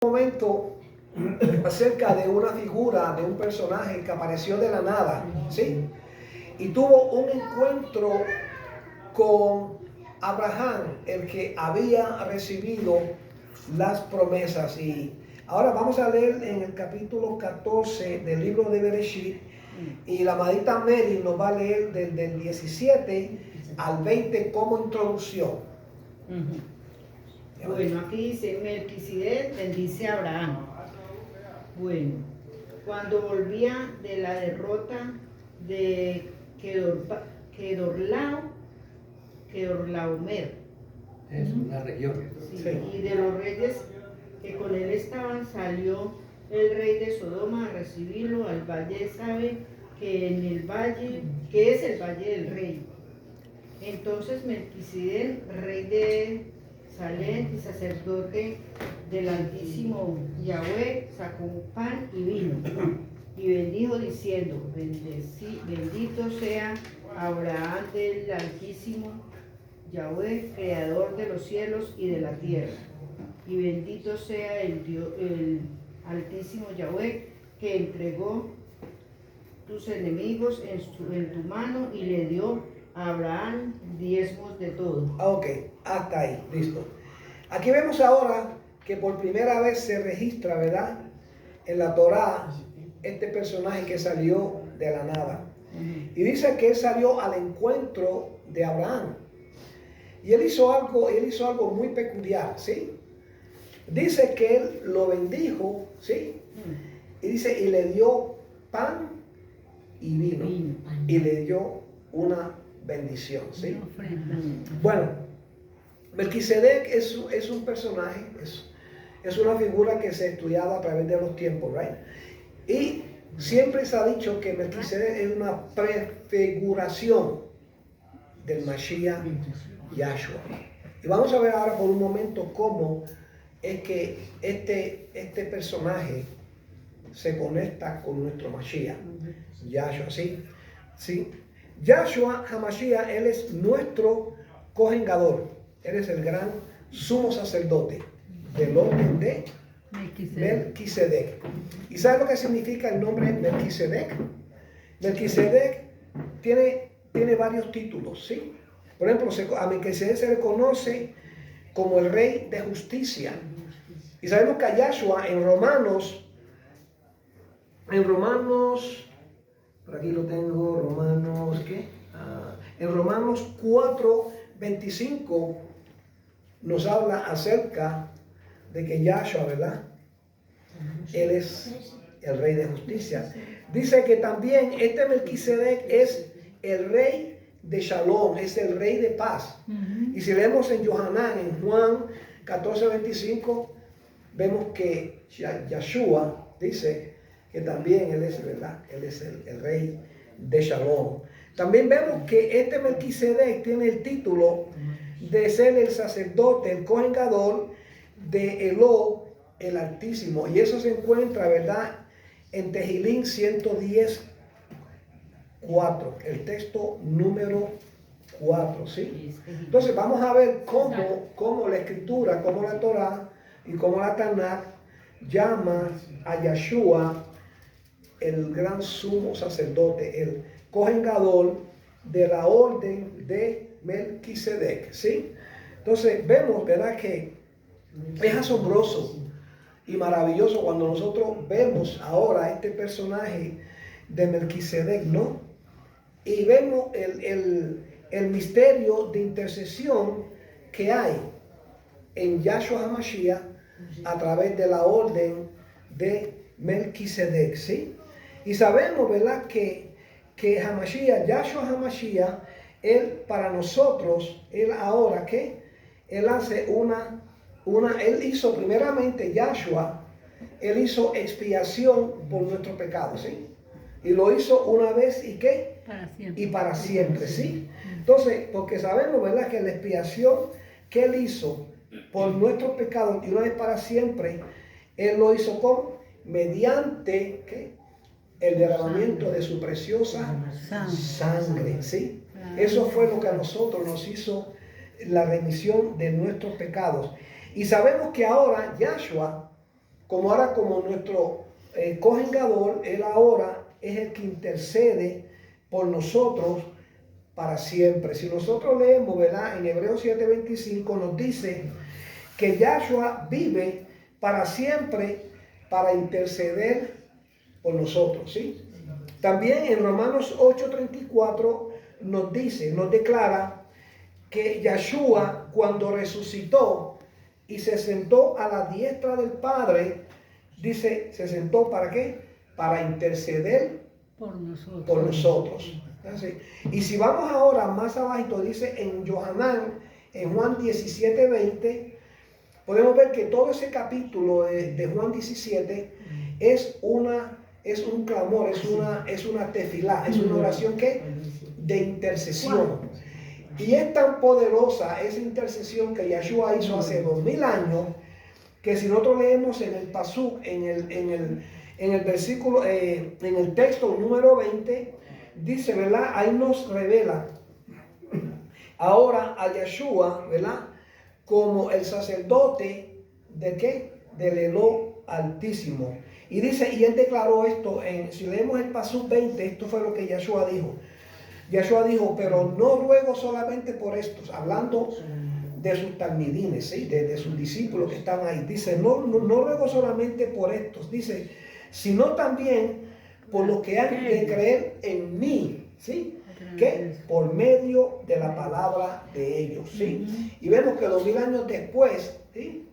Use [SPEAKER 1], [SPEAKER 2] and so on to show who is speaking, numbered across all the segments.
[SPEAKER 1] Momento acerca de una figura, de un personaje que apareció de la nada, ¿sí? Y tuvo un encuentro con Abraham, el que había recibido las promesas. Y ahora vamos a leer en el capítulo 14 del libro de Bereshit, y la amadita Mary nos va a leer desde el 17 al 20 como introducción.
[SPEAKER 2] Bueno, aquí dice: Melquisedec bendice a Abraham. Bueno, cuando volvía de la derrota de Kedorlaomer,
[SPEAKER 3] Es una región.
[SPEAKER 2] sí, y de los reyes que con él estaban, salió el rey de Sodoma a recibirlo al valle. Sabe que en el valle, que es el valle del rey. Entonces Melquisedec, rey de Salem y sacerdote del Altísimo Yahweh, sacó pan y vino y bendijo diciendo: bendito sea Abraham del Altísimo Yahweh, creador de los cielos y de la tierra, y bendito sea el Altísimo Yahweh, que entregó tus enemigos en tu mano y le dio a Abraham diezmos de todo.
[SPEAKER 1] Ok, hasta ahí, listo. Aquí vemos ahora que por primera vez se registra, ¿verdad?, en la Torá, este personaje que salió de la nada. Y dice que él salió al encuentro de Abraham. Y él hizo algo muy peculiar, ¿sí? Dice que él lo bendijo, ¿sí? Y dice, y le dio pan y vino. Y le dio una bendición, ¿sí? Bueno, Melquisedec es un personaje, es una figura que se ha estudiado a través de los tiempos, ¿right? Y siempre se ha dicho que Melquisedec es una prefiguración del Mashiach Yahshua. Y vamos a ver ahora por un momento cómo es que este personaje se conecta con nuestro Mashiach Yahshua, ¿sí? ¿Sí? Yahshua HaMashiach, él es nuestro Kohen Gadol. Él es el gran sumo sacerdote del orden de Melquisedec. ¿Y sabe lo que significa el nombre Melquisedec? Melquisedec tiene varios títulos, ¿sí? Por ejemplo, a Melquisedec se le conoce como el rey de justicia. Y sabemos que a Yahshua en Romanos, por aquí lo tengo, Romanos, ¿qué? En Romanos 4:25 nos habla acerca de que Yahshua, ¿verdad?, él es el rey de justicia. Dice que también este Melquisedec es el rey de Shalom, es el rey de paz. Y si leemos en Yohanan, en Juan 14:25, vemos que Yahshua dice que también él es, ¿verdad?, él es el rey de Shalom. También vemos que este Melquisedec tiene el título de ser el sacerdote, el Kohen Gadol de Eló, el Altísimo. Y eso se encuentra, ¿verdad?, en Tehilín 110:4, el texto número 4, ¿sí? Entonces vamos a ver cómo la Escritura, cómo la Torá y cómo la Tanakh llama a Yahshua el gran sumo sacerdote, el Kohen Gadol de la orden de Melquisedec, ¿sí? Entonces vemos, ¿verdad?, que es asombroso y maravilloso cuando nosotros vemos ahora este personaje de Melquisedec, ¿no? Y vemos el misterio de intercesión que hay en Yahshua HaMashiach a través de la orden de Melquisedec, ¿sí? Y sabemos, ¿verdad?, que HaMashiach, Yahshua HaMashiach, él para nosotros, él ahora, ¿qué? Él hace él hizo primeramente, Yahshua, él hizo expiación por nuestros pecados, ¿sí? Y lo hizo una vez, ¿y qué?
[SPEAKER 4] Para siempre.
[SPEAKER 1] Y para siempre, ¿sí? Entonces, porque sabemos, ¿verdad?, que la expiación que él hizo por nuestros pecados y una vez para siempre, él lo hizo mediante, ¿qué?, el derramamiento de su preciosa sangre, ¿sí? Eso fue lo que a nosotros nos hizo la remisión de nuestros pecados. Y sabemos que ahora Yahshua como ahora como nuestro Cohen Gadol, él ahora es el que intercede por nosotros para siempre. Si nosotros leemos, ¿verdad? En Hebreos 7:25 nos dice que Yahshua vive para siempre para interceder por nosotros, ¿sí? También en Romanos 8:34 nos dice, nos declara que Yahshua cuando resucitó y se sentó a la diestra del Padre, dice, se sentó ¿para qué? Para interceder por nosotros. Así. Y si vamos ahora más abajo, dice en Yohanan, en Juan 17:20, podemos ver que todo ese capítulo de Juan 17 es un clamor, es una tefilá, es una oración que de intercesión. Y es tan poderosa esa intercesión que Yahshua hizo hace 2000 años, que si nosotros leemos en el pasuk, en el versículo, en el texto número 20, dice, ¿verdad? Ahí nos revela ahora a Yahshua, ¿verdad? Como el sacerdote de ¿qué? Del Elo Altísimo. Y dice, y él declaró esto, si leemos el pasuk 20, esto fue lo que Yahshua dijo. Yahshua dijo, pero no ruego solamente por estos, hablando de sus talmidines, ¿sí? de sus discípulos que están ahí. Dice, no ruego solamente por estos, dice, sino también por los que han de creer en mí, ¿sí? Que por medio de la palabra de ellos, ¿sí? Y vemos que 2000 años después, ¿sí?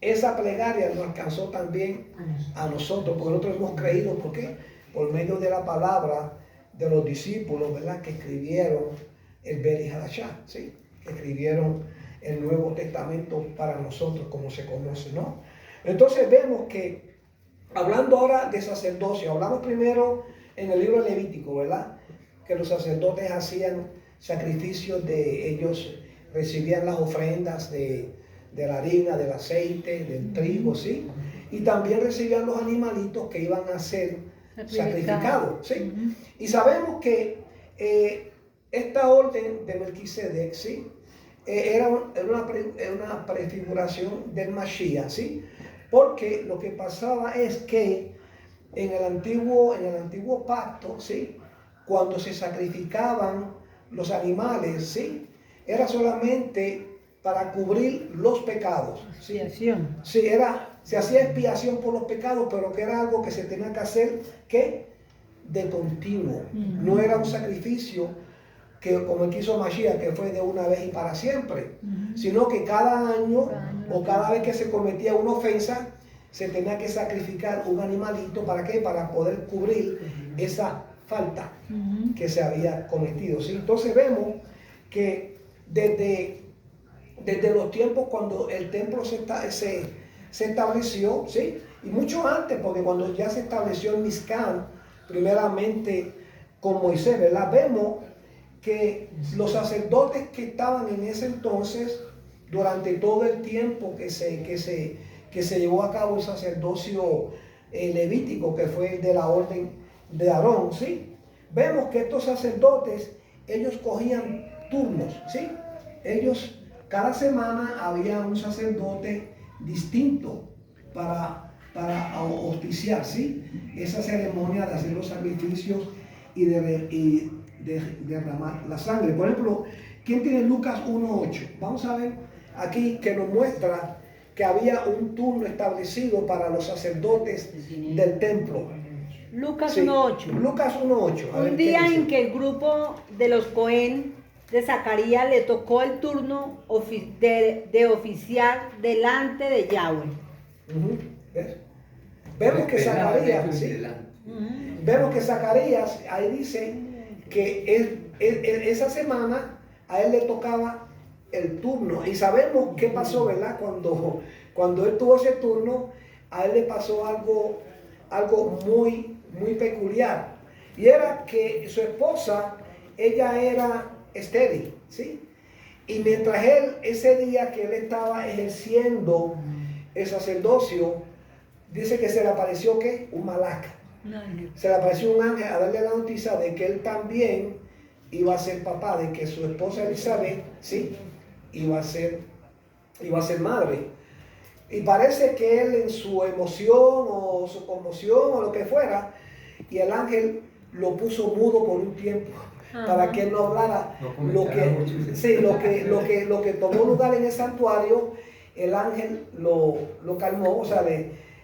[SPEAKER 1] Esa plegaria nos alcanzó también a nosotros, porque nosotros hemos creído, ¿por qué? Por medio de la palabra de los discípulos, ¿verdad? Que escribieron el Beri Hadashah, ¿sí? Que escribieron el Nuevo Testamento para nosotros, como se conoce, ¿no? Entonces vemos que, hablando ahora de sacerdocio, hablamos primero en el libro Levítico, ¿verdad? Que los sacerdotes hacían sacrificios ellos recibían las ofrendas de la harina, del aceite, del trigo, ¿sí? Y también recibían los animalitos que iban a ser sacrificados, ¿sí? Y sabemos que esta orden de Melquisedec, ¿sí? Era una prefiguración del Mashiach, ¿sí? Porque lo que pasaba es que en el antiguo pacto, ¿sí? Cuando se sacrificaban los animales, ¿sí? Era solamente para cubrir los pecados. ¿Sí?
[SPEAKER 4] Expiación.
[SPEAKER 1] Sí, se hacía expiación por los pecados, pero que era algo que se tenía que hacer, ¿qué? De continuo. No era un sacrificio que como el que hizo Mashiach, que fue de una vez y para siempre, sino que cada año o cada vez que se cometía una ofensa, se tenía que sacrificar un animalito, ¿para qué? Para poder cubrir esa falta que se había cometido, ¿sí? Entonces vemos que desde los tiempos cuando el templo se estableció, ¿sí? Y mucho antes, porque cuando ya se estableció el Mizkan, primeramente con Moisés, ¿verdad? Vemos que los sacerdotes que estaban en ese entonces, durante todo el tiempo que se llevó a cabo el sacerdocio levítico, que fue el de la orden de Aarón, ¿sí? Vemos que estos sacerdotes, ellos cogían turnos, ¿sí? Ellos, cada semana había un sacerdote distinto para auspiciar, ¿sí? Esa ceremonia de hacer los sacrificios y de derramar la sangre. Por ejemplo, ¿quién tiene Lucas 1:8? Vamos a ver aquí que nos muestra que había un turno establecido para los sacerdotes del templo.
[SPEAKER 4] Lucas
[SPEAKER 1] Sí,
[SPEAKER 4] 1:8.
[SPEAKER 1] Lucas 1:8.
[SPEAKER 4] Un día en que el grupo de los Cohen de Zacarías le tocó el turno de oficiar delante de Yahweh.
[SPEAKER 1] ¿Ves? Vemos que Zacarías, ¿sí? Vemos que Zacarías, ahí dice que esa semana a él le tocaba el turno. Y sabemos qué pasó, ¿verdad? Cuando él tuvo ese turno, a él le pasó algo muy, muy peculiar. Y era que su esposa, ella era estéril, ¿sí? Y mientras ese día que él estaba ejerciendo el sacerdocio, dice que se le apareció, ¿qué? Un malach. Se le apareció un ángel a darle la noticia de que él también iba a ser papá, de que su esposa Elizabeth, ¿sí? Iba a ser madre. Y parece que él en su emoción o su conmoción o lo que fuera, y el ángel lo puso mudo por un tiempo para que él no hablara. Lo que tomó lugar en el santuario, el ángel lo calmó, o sea,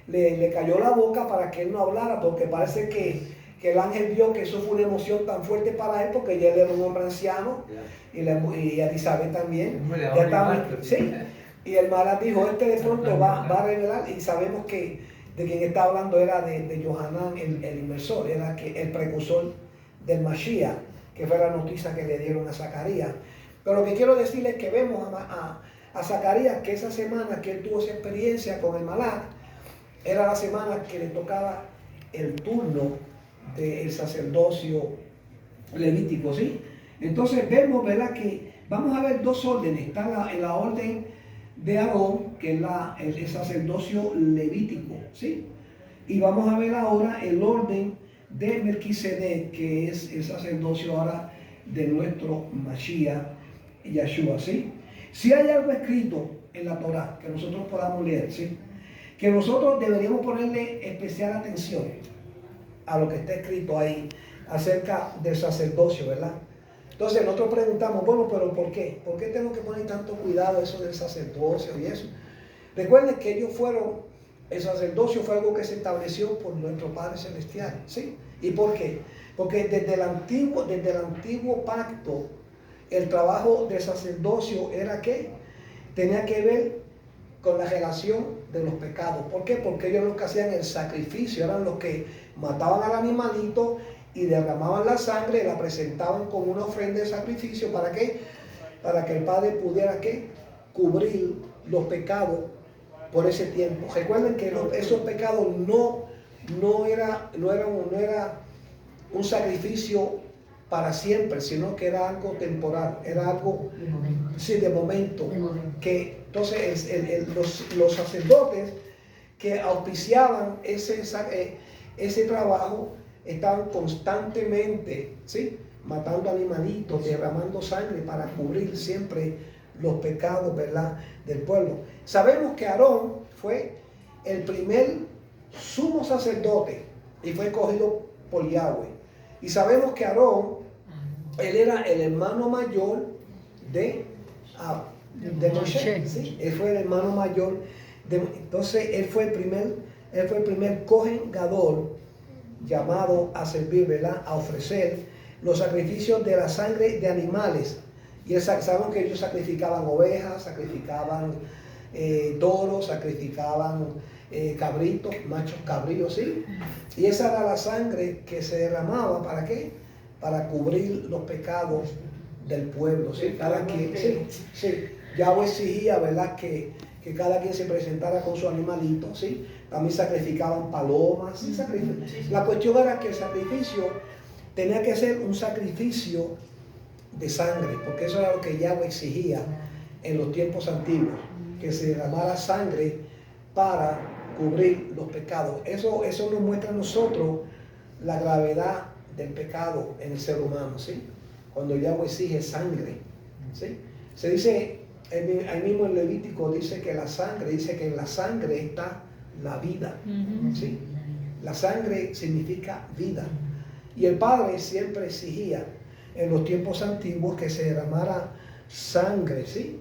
[SPEAKER 1] le cayó la boca para que él no hablara, porque parece que el ángel vio que eso fue una emoción tan fuerte para él, porque ya él era un hombre anciano, y Elizabeth también. Ya estaba, sí. Y el Malak dijo, de pronto va a revelar, y sabemos que de quien está hablando era de Yohanan el inmersor, era el precursor del Mashiach, que fue la noticia que le dieron a Zacarías. Pero lo que quiero decirles es que vemos a Zacarías que esa semana que él tuvo esa experiencia con el Malak, era la semana que le tocaba el turno del sacerdocio levítico, ¿sí? Entonces vemos, ¿verdad?, que vamos a ver dos órdenes. Está en la orden de Aarón, que es el sacerdocio levítico, ¿sí? Y vamos a ver ahora el orden de Melquisedec, que es el sacerdocio ahora de nuestro Mashiach, Yeshua, ¿sí? Si hay algo escrito en la Torá que nosotros podamos leer, ¿sí?, que nosotros deberíamos ponerle especial atención a lo que está escrito ahí acerca del sacerdocio, ¿verdad? Entonces nosotros preguntamos, bueno, pero ¿por qué? ¿Por qué tengo que poner tanto cuidado eso del sacerdocio y eso? Recuerden que el sacerdocio fue algo que se estableció por nuestro Padre Celestial, ¿sí? ¿Y por qué? Porque desde el antiguo pacto, el trabajo del sacerdocio era ¿qué? Tenía que ver con la relación de los pecados. ¿Por qué? Porque ellos los que hacían el sacrificio, eran los que mataban al animalito y derramaban la sangre, la presentaban como una ofrenda de sacrificio. ¿Para qué? Para que el Padre pudiera ¿qué? Cubrir los pecados por ese tiempo. Recuerden que esos pecados no era un sacrificio para siempre, sino que era algo temporal, era algo de momento. Que entonces los sacerdotes que auspiciaban ese trabajo estaban constantemente, ¿sí?, matando animalitos, derramando sangre para cubrir siempre los pecados, ¿verdad?, del pueblo. Sabemos que Aarón fue el primer sumo sacerdote y fue escogido por Yahweh. Y sabemos que Aarón, él era el hermano mayor de Moshe, ¿sí? Él fue el hermano mayor entonces él fue el primer Cohen Gadol llamado a servir, ¿verdad?, a ofrecer los sacrificios de la sangre de animales. Y sabemos que ellos sacrificaban ovejas, sacrificaban toros, sacrificaban cabritos, machos cabríos, ¿sí? Y esa era la sangre que se derramaba, ¿para qué? Para cubrir los pecados del pueblo, ¿sí? Cada quien, sí. Yahweh exigía, ¿verdad?, que cada quien se presentara con su animalito, ¿sí? También sacrificaban palomas, ¿sí? La cuestión era que el sacrificio tenía que ser un sacrificio de sangre, porque eso era lo que Yahweh exigía en los tiempos antiguos, que se derramara sangre para cubrir los pecados. Eso nos muestra a nosotros la gravedad del pecado en el ser humano, ¿sí? Cuando Yahweh exige sangre, ¿sí? Se dice, ahí mismo en Levítico dice que en la sangre está la vida, ¿sí? La sangre significa vida. Y el Padre siempre exigía en los tiempos antiguos que se derramara sangre, ¿sí?,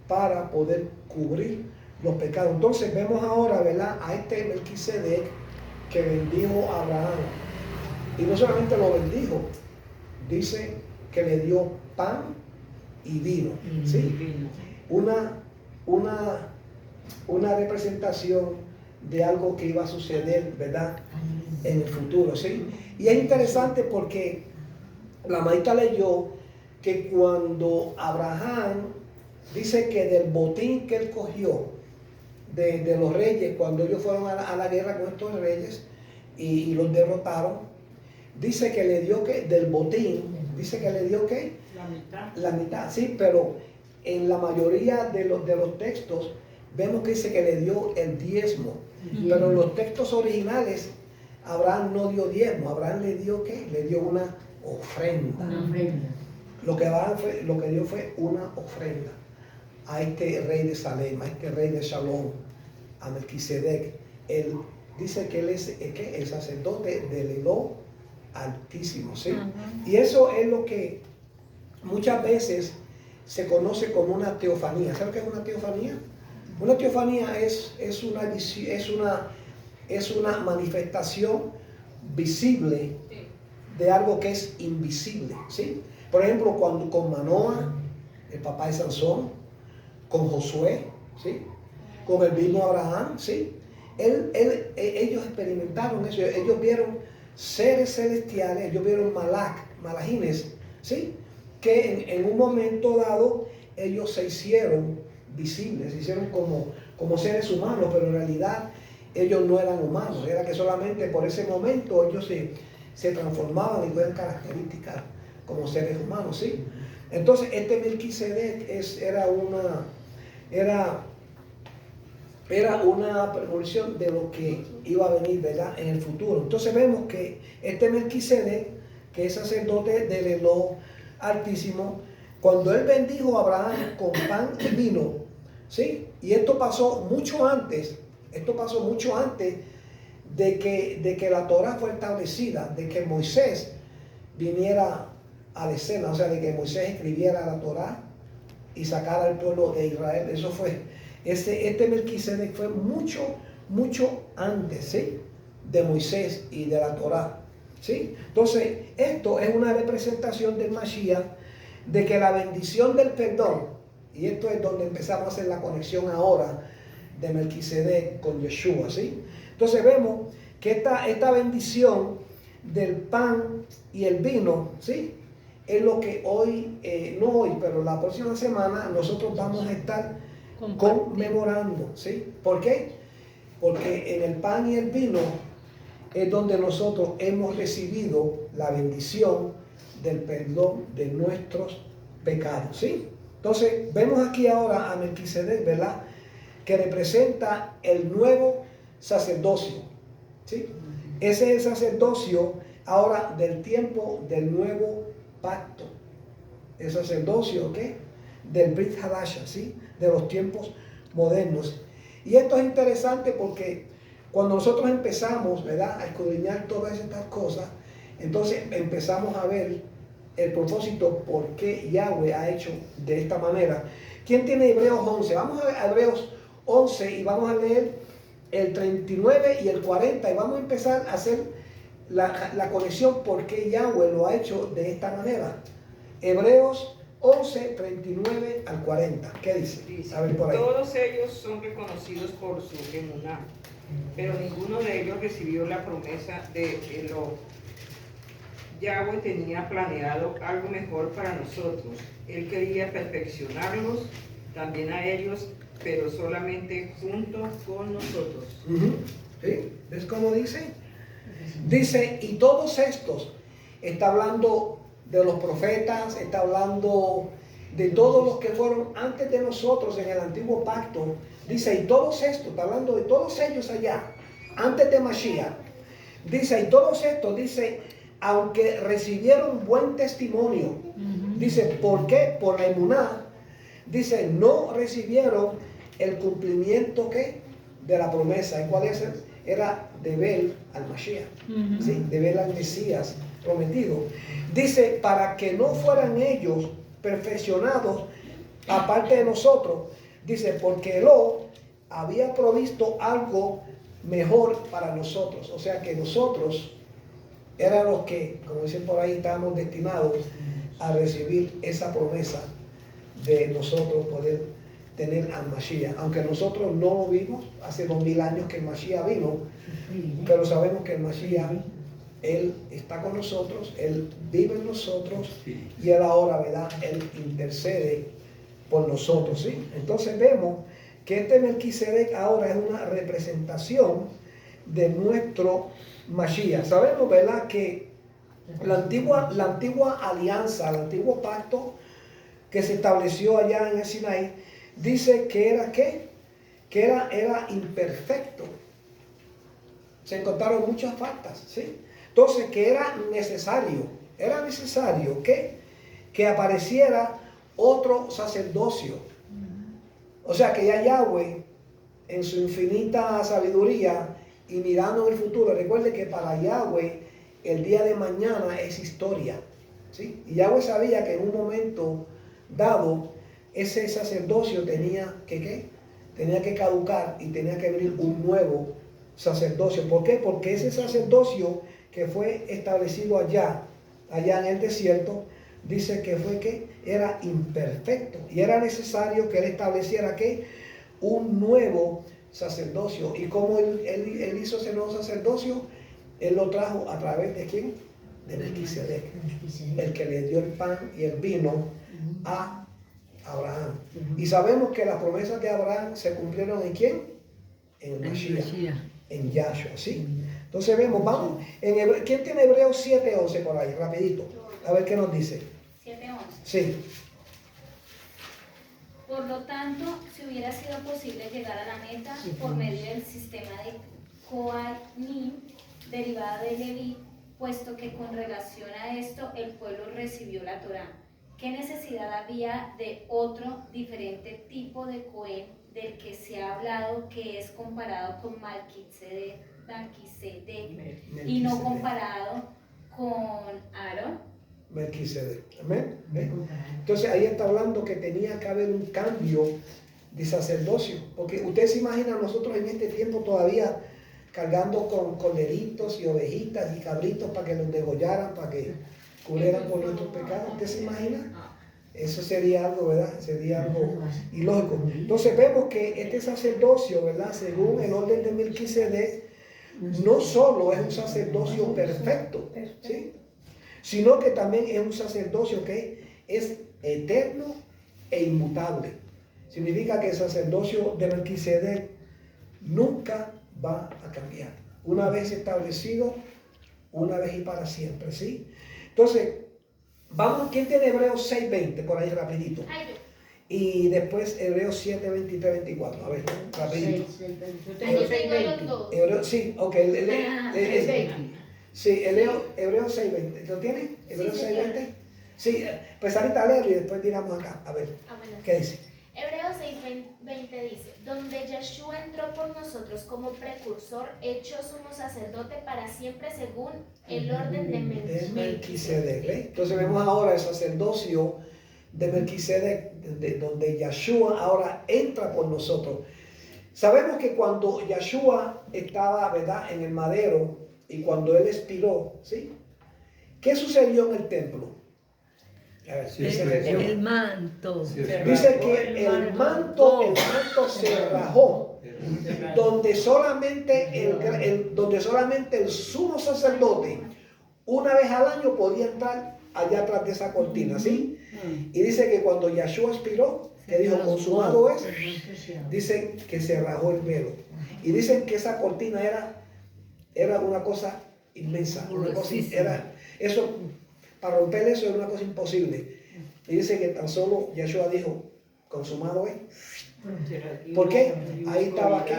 [SPEAKER 1] para poder cubrir los pecados. Entonces vemos ahora, ¿verdad?, a este Melquisedec que bendijo a Abraham. Y no solamente lo bendijo, dice que le dio pan y vino, ¿sí? Una representación de algo que iba a suceder, ¿verdad?, en el futuro, ¿sí? Y es interesante porque la maestra leyó que cuando Abraham dice que del botín que él cogió de los reyes, cuando ellos fueron a la guerra con estos reyes y los derrotaron, dice que le dio que del botín, dice que le dio que la mitad, sí, pero en la mayoría de los textos vemos que dice que le dio el diezmo, pero en los textos originales Abraham no dio diezmo, Abraham le dio ¿qué? Le dio una ofrenda. Lo que dio fue una ofrenda a este rey de Salem, a este rey de Shalom, a Melquisedec. Él dice que él es el sacerdote del Elo Altísimo, ¿sí? Y eso es lo que muchas veces se conoce como una teofanía. ¿Sabe qué es una teofanía? Una teofanía es una manifestación visible de algo que es invisible, ¿sí? Por ejemplo, cuando con Manoah, el papá de Sansón, con Josué, ¿sí? Con el mismo Abraham, ¿sí? Ellos experimentaron eso, ellos vieron seres celestiales, ellos vieron malajines, ¿sí? Que en un momento dado ellos se hicieron visibles, se hicieron como seres humanos, pero en realidad ellos no eran humanos, era que solamente por ese momento ellos se transformaban y tenían características como seres humanos, ¿sí? Entonces este Melquisedec era una premonición de lo que iba a venir, ¿verdad?, en el futuro. Entonces vemos que este Melquisedec, que es sacerdote del Elo Altísimo, cuando él bendijo a Abraham con pan y vino, ¿sí? Y esto pasó mucho antes de que la Torah fue establecida, de que Moisés viniera a la escena, o sea, de que Moisés escribiera la Torah y sacara al pueblo de Israel. Eso fue, este Melquisedec fue mucho antes, ¿sí?, de Moisés y de la Torah, ¿sí? Entonces, esto es una representación del Mashiach, de que la bendición del perdón, y esto es donde empezamos a hacer la conexión ahora de Melquisedec con Yeshua, ¿sí? Entonces vemos que esta bendición del pan y el vino, ¿sí?, es lo que hoy, no hoy, pero la próxima semana nosotros vamos a estar conmemorando, ¿sí? ¿Por qué? Porque en el pan y el vino es donde nosotros hemos recibido la bendición del perdón de nuestros pecados, ¿sí? Entonces vemos aquí ahora a Melquisedec, ¿verdad?, que representa el nuevo sacerdocio, ¿sí? Ese es el sacerdocio ahora del tiempo del nuevo pacto, el sacerdocio, ¿qué?, del Brit Hadasha, ¿sí?, de los tiempos modernos. Y esto es interesante porque cuando nosotros empezamos, ¿verdad?, a escudriñar todas estas cosas, entonces empezamos a ver el propósito por qué Yahweh ha hecho de esta manera. ¿Quién tiene Hebreos 11? Vamos a ver Hebreos 11 y vamos a leer el 39 y el 40 y vamos a empezar a hacer la conexión por qué Yahweh lo ha hecho de esta manera. Hebreos 11, 39 al 40. ¿Qué dice?
[SPEAKER 5] Dice,
[SPEAKER 1] A ver por ahí.
[SPEAKER 5] todos ellos son reconocidos por su emuná, pero ninguno de ellos recibió la promesa de Elo. Yahweh tenía planeado algo mejor para nosotros. Él quería perfeccionarlos, también a ellos, pero solamente junto con nosotros.
[SPEAKER 1] ¿Sí? ¿Ves cómo dice? Dice, y todos estos, está hablando de los profetas, está hablando de todos los que fueron antes de nosotros en el antiguo pacto. Dice, y todos estos, está hablando de todos ellos allá, antes de Mashiach. Dice, y todos estos, dice, aunque recibieron buen testimonio. Dice, ¿por qué? Por la emuná. Dice, no recibieron el cumplimiento, ¿qué?, de la promesa. ¿Y cuál es? Era de ver al Mashiach, ¿sí?, de ver al Mesías prometido. Dice, para que no fueran ellos perfeccionados aparte de nosotros. Dice, porque Elo había provisto algo mejor para nosotros. O sea que nosotros eran los que, como dicen por ahí, estábamos destinados a recibir esa promesa de nosotros poder tener al Mashiach. Aunque nosotros no lo vimos, hace 2000 años que el Mashiach vino, pero sabemos que el Mashiach, Él está con nosotros, Él vive en nosotros y Él ahora, ¿verdad?, Él intercede por nosotros, ¿sí? Entonces vemos que este Melquisedec ahora es una representación de nuestro Mashiach. Sabemos, ¿verdad?, que la antigua alianza, el antiguo pacto que se estableció allá en el Sinaí, dice que era ¿qué? Que era imperfecto. Se encontraron muchas faltas, ¿sí? Entonces, que era necesario que apareciera otro sacerdocio. O sea, que ya Yahweh en su infinita sabiduría y mirando en el futuro, recuerde que para Yahweh el día de mañana es historia, ¿sí? Y Yahweh sabía que en un momento dado ese sacerdocio tenía que, ¿qué? Tenía que caducar y tenía que venir un nuevo sacerdocio. ¿Por qué? Porque ese sacerdocio que fue establecido allá en el desierto, dice que fue que era imperfecto y era necesario que él estableciera que un nuevo sacerdocio. ¿Y cómo él hizo ese nuevo sacerdocio? Él lo trajo a través de ¿quién? De Melquisedec, el que le dio el pan y el vino a Abraham. Y sabemos que las promesas de Abraham se cumplieron ¿en quién? En Mashiach, en Yahshua, ¿sí? Entonces vemos, vamos, ¿quién tiene Hebreos 7:11 por ahí? Rapidito, a ver qué nos dice.
[SPEAKER 6] 7:11.
[SPEAKER 1] Sí.
[SPEAKER 6] Por lo tanto, si hubiera sido posible llegar a la meta por medio del sistema de Kohanim derivado de Leví, puesto que con relación a esto el pueblo recibió la Torá, ¿qué necesidad había de otro diferente tipo de Cohen del que se ha hablado, que es comparado con Melquisedec y no comparado con Aarón?
[SPEAKER 1] Melquisedec. Amén. Entonces ahí está hablando que tenía que haber un cambio de sacerdocio. Porque ustedes se imaginan nosotros en este tiempo todavía cargando con corderitos y ovejitas y cabritos para que los degollaran, para que cubrieran por nuestros pecados. ¿Usted se imagina? Eso sería algo, ¿verdad? Sería algo ilógico. Entonces vemos que este sacerdocio, ¿verdad? Según el orden de Melquisedec, no solo es un sacerdocio perfecto, ¿sí? Sino que también es un sacerdocio que es eterno e inmutable. Significa que el sacerdocio de Melquisedec nunca va a cambiar. Una vez establecido, una vez y para siempre, ¿sí? Entonces, vamos, ¿quién tiene Hebreos 6:20? Por ahí rapidito.
[SPEAKER 6] Ay, yo.
[SPEAKER 1] Y después Hebreos 7:23-24. A ver, rapidito.
[SPEAKER 2] Yo
[SPEAKER 6] Ay,
[SPEAKER 2] tengo
[SPEAKER 6] yo tengo los
[SPEAKER 2] 6:20.
[SPEAKER 6] dos.
[SPEAKER 1] Hebreos, sí, ok. Sí, Hebreos 6:20. ¿Lo tiene? Hebreos
[SPEAKER 6] Sí,
[SPEAKER 1] 6:20. Sí, pues ahorita léelo y después tiramos acá. A ver,
[SPEAKER 6] Ah, bueno.
[SPEAKER 1] ¿qué dice?
[SPEAKER 6] Hebreos 6:20 dice, donde Yeshua entró por nosotros como precursor, hecho sumo sacerdote para siempre según el orden de
[SPEAKER 1] De Melquisedec,
[SPEAKER 6] Melquisedec.
[SPEAKER 1] ¿ve? Entonces vemos ahora el sacerdocio de Melquisedec, donde Yeshua ahora entra por nosotros. Sabemos que cuando Yeshua estaba, ¿verdad?, en el madero y cuando él expiró, ¿sí? ¿Qué sucedió en el templo? A ver,
[SPEAKER 3] Sí,
[SPEAKER 1] dice,
[SPEAKER 4] El manto.
[SPEAKER 3] Sí,
[SPEAKER 1] dice que el manto se rajó, donde solamente el sumo sacerdote una vez al año podía entrar allá atrás de esa cortina, ¿sí? Y dice que cuando Yeshua expiró, que dijo consumado es, dicen que se rajó el velo. Y dicen que esa cortina era una cosa inmensa, una cosa, eso, para romper eso era una cosa imposible. Y dice que tan solo Yeshua dijo, consumado es. ¿Por qué? Ahí estaba que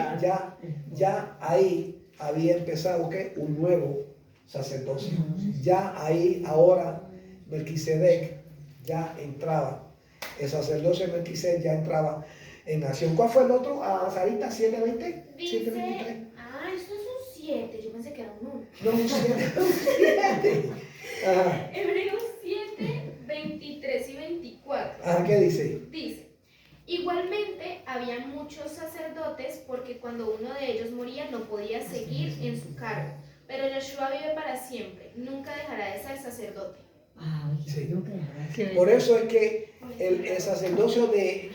[SPEAKER 1] ya ahí había empezado ¿qué? Un nuevo sacerdocio. Ya ahí ahora Melquisedec ya entraba. El sacerdocio de Melquisedec ya entraba en acción. ¿Cuál fue el otro? A Sarita, 7:20.
[SPEAKER 6] Dice,
[SPEAKER 1] 7:23.
[SPEAKER 6] eso es un 7, yo pensé que era un 1.
[SPEAKER 1] No, un 7. Ajá.
[SPEAKER 6] Hebreos 7:23 y 24.
[SPEAKER 1] Ajá, ¿qué dice?
[SPEAKER 6] Dice, igualmente había muchos sacerdotes porque cuando uno de ellos moría no podía seguir en su cargo, pero Yeshua vive para siempre, nunca dejará de ser sacerdote.
[SPEAKER 1] Sí. Por eso es que el sacerdocio de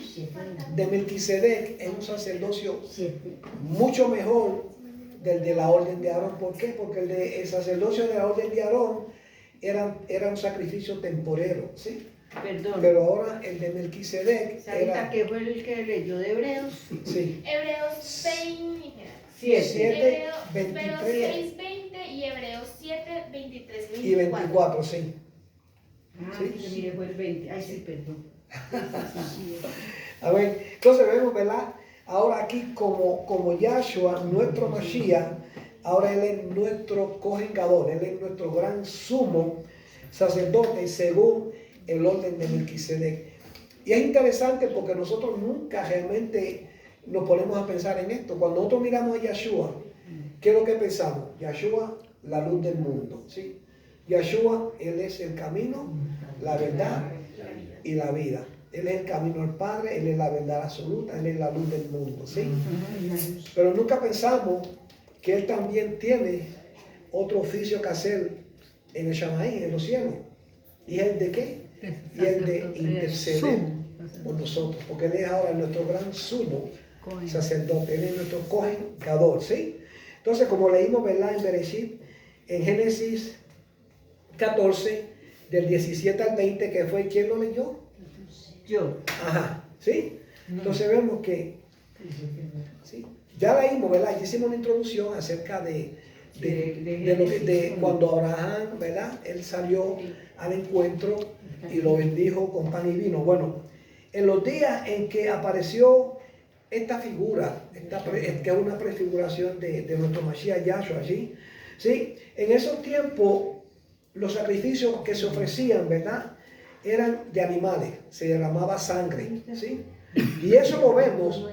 [SPEAKER 1] Melquisedec es un sacerdocio mucho mejor del de la orden de Aarón. ¿Por qué? Porque el sacerdocio de la orden de Aarón era un sacrificio temporero, ¿sí?
[SPEAKER 2] Perdón.
[SPEAKER 1] Pero ahora el de Melquisedec
[SPEAKER 2] Sarita,
[SPEAKER 1] era...
[SPEAKER 2] ¿qué fue el que leyó de Hebreos?
[SPEAKER 1] Sí.
[SPEAKER 6] Hebreos 20,
[SPEAKER 1] 7,
[SPEAKER 6] Hebreos
[SPEAKER 1] 23
[SPEAKER 6] 6:20 y Hebreos 7:23
[SPEAKER 1] y 24, sí.
[SPEAKER 2] Ah,
[SPEAKER 1] Sí.
[SPEAKER 2] sí, mire, fue el 20. Ay, sí, perdón.
[SPEAKER 1] A ver, entonces vemos, ¿verdad? Ahora aquí como Yahshua, nuestro Mashiach, ahora Él es nuestro cojengador, Él es nuestro gran sumo sacerdote según el orden de Melquisedec. Y es interesante porque nosotros nunca realmente nos ponemos a pensar en esto. Cuando nosotros miramos a Yeshua, ¿qué es lo que pensamos? Yeshua, la luz del mundo, ¿sí? Yeshua, Él es el camino, la verdad y la vida. Él es el camino al Padre, Él es la verdad absoluta, Él es la luz del mundo, ¿sí? Pero nunca pensamos que Él también tiene otro oficio que hacer en el Shamaí, en los cielos. ¿Y el de qué? Y el de interceder por nosotros, porque Él es ahora nuestro gran sumo sacerdote, Él es nuestro Cohen Gadol, ¿sí? Entonces, como leímos, ¿verdad? En Bereshit, en Génesis 14, del 17 al 20, que fue, ¿quién lo leyó?
[SPEAKER 2] Yo.
[SPEAKER 1] Ajá, ¿sí? Entonces vemos que, ¿sí? Ya leímos, ¿verdad? Ya hicimos una introducción acerca de cuando Abraham, ¿verdad? Él salió al encuentro y lo bendijo con pan y vino. Bueno, en los días en que apareció esta figura, que es una prefiguración de nuestro Mashiach Yahshua, ¿sí? ¿Sí? En esos tiempos, los sacrificios que se ofrecían, ¿verdad? Eran de animales, se derramaba sangre, ¿sí? Y eso lo vemos,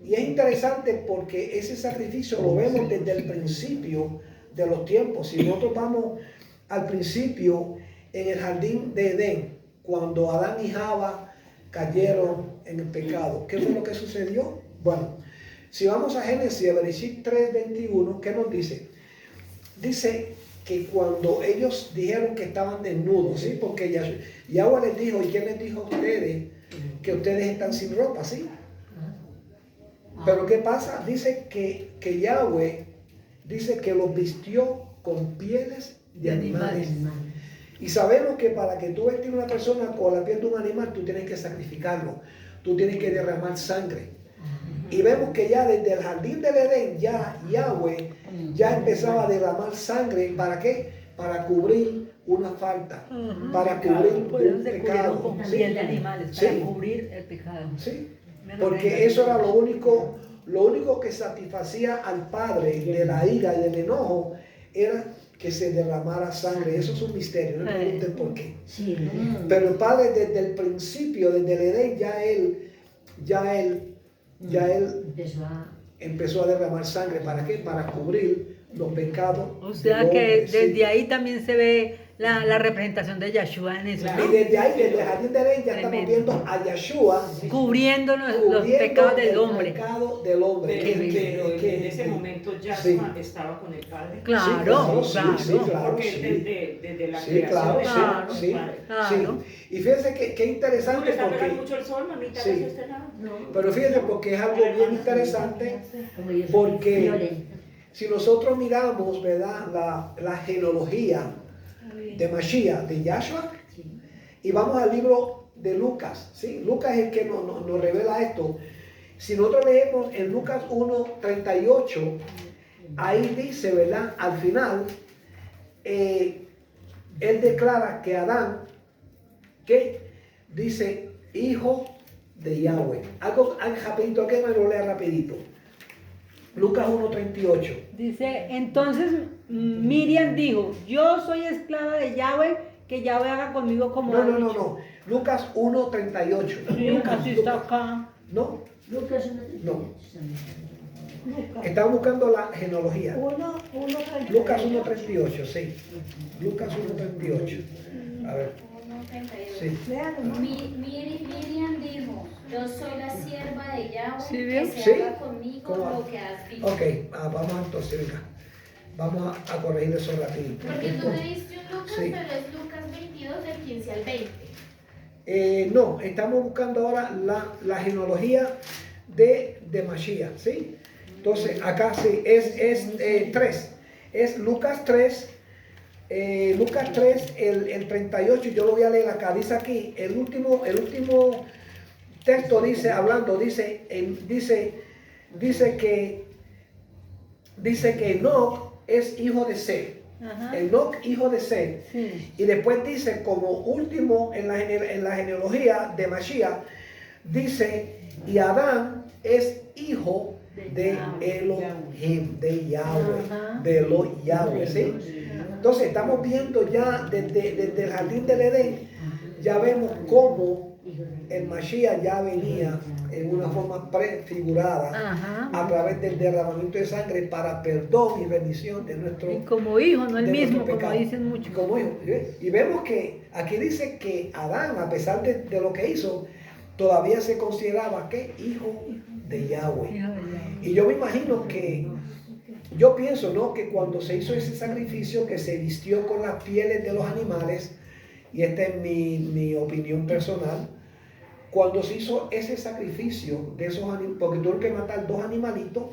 [SPEAKER 1] y es interesante porque ese sacrificio lo vemos desde el principio de los tiempos. Si nosotros vamos al principio en el jardín de Edén, cuando Adán y Java cayeron en el pecado, ¿qué fue lo que sucedió? Bueno, si vamos a Génesis, Bereshit 3:21, ¿qué nos dice? Dice que cuando ellos dijeron que estaban desnudos, ¿sí? Porque Yahweh les dijo, ¿y quién les dijo a ustedes que ustedes están sin ropa, ¿sí? Pero ¿qué pasa? Dice que Yahweh dice que los vistió con pieles de animales. Y sabemos que para que tú vestir a una persona con la piel de un animal, tú tienes que sacrificarlo, tú tienes que derramar sangre. Y vemos que ya desde el jardín del Edén, ya Yahweh ya empezaba a derramar sangre. ¿Para qué? Para cubrir una falta, para cubrir un pecado.
[SPEAKER 4] Con piel de animales, para cubrir el pecado.
[SPEAKER 1] Sí, porque eso era lo único que satisfacía al Padre de la ira y del enojo, era que se derramara sangre. Eso es un misterio, no me pregunten por qué. Pero el Padre desde el principio, desde el Edén, ya él empezó a derramar sangre. ¿Para qué? Para cubrir los pecados.
[SPEAKER 4] O sea que desde ahí también se ve la representación de Yeshua en eso.
[SPEAKER 1] Y desde ahí, desde el jardín de Edén, ya estamos viendo a Yeshua
[SPEAKER 4] cubriendo los pecados del hombre.
[SPEAKER 5] Pero en ese momento Yahshua estaba con el Padre.
[SPEAKER 4] Claro,
[SPEAKER 5] Porque desde la creación estaba con el Padre.
[SPEAKER 4] Claro.
[SPEAKER 1] Y fíjense que interesante.
[SPEAKER 5] ¿No le está
[SPEAKER 1] porque,
[SPEAKER 5] pegando mucho el sol, mamita?
[SPEAKER 1] Sí.
[SPEAKER 5] ¿Hacia este lado?
[SPEAKER 1] Pero fíjense, porque es algo bien interesante, porque si nosotros miramos, ¿verdad? La genealogía de Mashiach, de Yahshua, y vamos al libro de Lucas, ¿sí? Lucas es el que nos revela esto. Si nosotros leemos en Lucas 1:38, ahí dice, ¿verdad? Al final, él declara que Adán, que dice, hijo de Yahweh. Algo rapidito, que me lo lea rapidito. Lucas 1:38.
[SPEAKER 4] Dice, entonces Miriam dijo, yo soy esclava de Yahweh, que Yahweh haga conmigo como ha dicho.
[SPEAKER 1] No. Lucas 1:38.
[SPEAKER 4] Sí, casi está acá.
[SPEAKER 1] No.
[SPEAKER 2] Lucas
[SPEAKER 1] No. Estaba buscando la genealogía. Lucas 1:38, sí. Lucas 1:38. A ver.
[SPEAKER 6] 1:38.
[SPEAKER 1] Sí.
[SPEAKER 6] Miriam dijo, yo soy la sierva de Yahweh,
[SPEAKER 4] ¿Sí vio?
[SPEAKER 6] que se
[SPEAKER 1] Sí.
[SPEAKER 6] haga conmigo
[SPEAKER 1] ¿Cómo?
[SPEAKER 6] lo que has dicho.
[SPEAKER 1] Ok, vamos entonces, venga. Vamos a corregir eso rapidito.
[SPEAKER 7] Porque tú me diste un Lucas,
[SPEAKER 1] Sí.
[SPEAKER 7] pero es Lucas 22 del 15 al 20.
[SPEAKER 1] No, estamos buscando ahora la genealogía de Mashiach, ¿sí? Entonces, acá sí, es 3. Es Lucas 3. Lucas 3, el 38, yo lo voy a leer acá. Dice aquí, el último texto dice, dice que Enoch es hijo de Seth.
[SPEAKER 4] Ajá.
[SPEAKER 1] Enoch, hijo de Seth.
[SPEAKER 4] Sí.
[SPEAKER 1] Y después dice, como último en la genealogía de Mashiach, dice, y Adán es hijo de Elohim, de Yahweh,
[SPEAKER 4] Ajá.
[SPEAKER 1] de Yahweh, ¿sí? Entonces estamos viendo ya desde el jardín del Edén, ya vemos cómo el Mashiach ya venía en una forma prefigurada
[SPEAKER 4] Ajá.
[SPEAKER 1] a través del derramamiento de sangre para perdón y remisión de nuestro
[SPEAKER 4] Y como hijo, no el
[SPEAKER 1] de
[SPEAKER 4] mismo,
[SPEAKER 1] nuestro
[SPEAKER 4] como
[SPEAKER 1] pecado.
[SPEAKER 4] dicen muchos.
[SPEAKER 1] Como hijo, ¿sí? Y vemos que aquí dice que Adán, a pesar de lo que hizo, todavía se consideraba que hijo de Yahweh.
[SPEAKER 4] Hijo de Yahweh.
[SPEAKER 1] Y yo me imagino que, yo pienso, ¿no? Que cuando se hizo ese sacrificio, que se vistió con las pieles de los animales, y esta es mi opinión personal, cuando se hizo ese sacrificio de esos animales, porque tuvo que matar 2 animalitos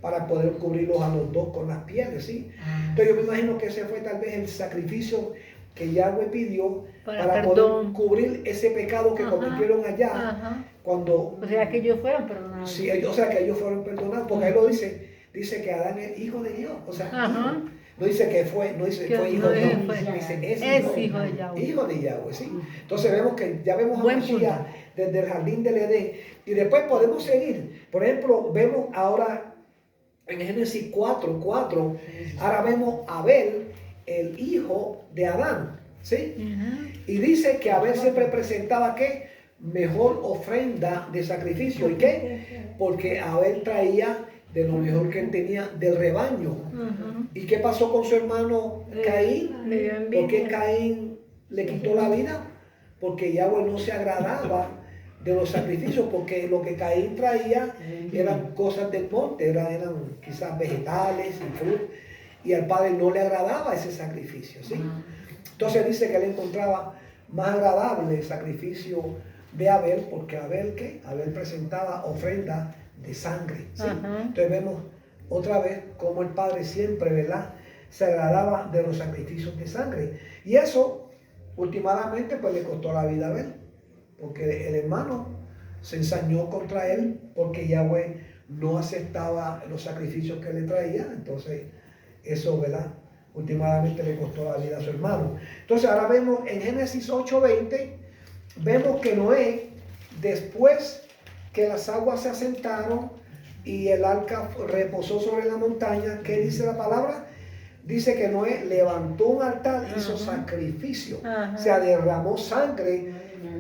[SPEAKER 1] para poder cubrirlos a los 2 con las pieles, ¿sí? Entonces yo me imagino que ese fue tal vez el sacrificio que Yahweh pidió para
[SPEAKER 4] perdón.
[SPEAKER 1] poder cubrir ese pecado que
[SPEAKER 4] Ajá.
[SPEAKER 1] cometieron allá,
[SPEAKER 4] Ajá.
[SPEAKER 1] cuando,
[SPEAKER 4] O sea que ellos fueron perdonados.
[SPEAKER 1] sí, o sea, que ellos fueron perdonados, porque ahí lo dice que Adán es hijo de Dios, o sea,
[SPEAKER 4] Ajá.
[SPEAKER 1] hijo. No dice que fue, no dice
[SPEAKER 4] Que
[SPEAKER 1] fue hijo
[SPEAKER 4] no
[SPEAKER 1] de
[SPEAKER 4] es,
[SPEAKER 1] Dios,
[SPEAKER 4] fue.
[SPEAKER 1] dice
[SPEAKER 4] Es hijo de Yahweh.
[SPEAKER 1] hijo de Yahweh, sí. Entonces vemos que ya vemos a
[SPEAKER 4] Buen
[SPEAKER 1] Mashiach
[SPEAKER 4] punto.
[SPEAKER 1] desde el jardín del Edén. Y después podemos seguir. Por ejemplo, vemos ahora en Génesis 4:4, ahora vemos a Abel, el hijo de Adán, ¿sí?
[SPEAKER 4] Ajá.
[SPEAKER 1] Y dice que Abel siempre presentaba ¿qué? Mejor ofrenda de sacrificio. ¿Y qué? Porque Abel traía de lo mejor que él tenía del rebaño.
[SPEAKER 4] Ajá.
[SPEAKER 1] ¿Y qué pasó con su hermano Caín?
[SPEAKER 4] Le dio
[SPEAKER 1] ¿Por qué
[SPEAKER 4] envidia.
[SPEAKER 1] Caín le quitó la vida? Porque Yahweh no se agradaba de los sacrificios, porque lo que Caín traía eran cosas del monte, eran quizás vegetales y frutas, y al Padre no le agradaba ese sacrificio, ¿sí? Entonces dice que él encontraba más agradable el sacrificio de Abel, porque Abel, ¿qué? Abel presentaba ofrenda de sangre, ¿sí?
[SPEAKER 4] Ajá.
[SPEAKER 1] Entonces vemos otra vez cómo el Padre siempre, ¿verdad?, se agradaba de los sacrificios de sangre. Y eso, últimamente, pues le costó la vida a Abel, porque el hermano se ensañó contra él, porque Yahweh no aceptaba los sacrificios que le traía. Entonces, eso, ¿verdad?, últimamente le costó la vida a su hermano. Entonces, ahora vemos en Génesis 8:20, vemos que Noé, después que las aguas se asentaron y el arca reposó sobre la montaña, ¿qué dice la palabra? Dice que Noé levantó un altar, hizo sacrificio,
[SPEAKER 4] Ajá.
[SPEAKER 1] o sea, derramó sangre,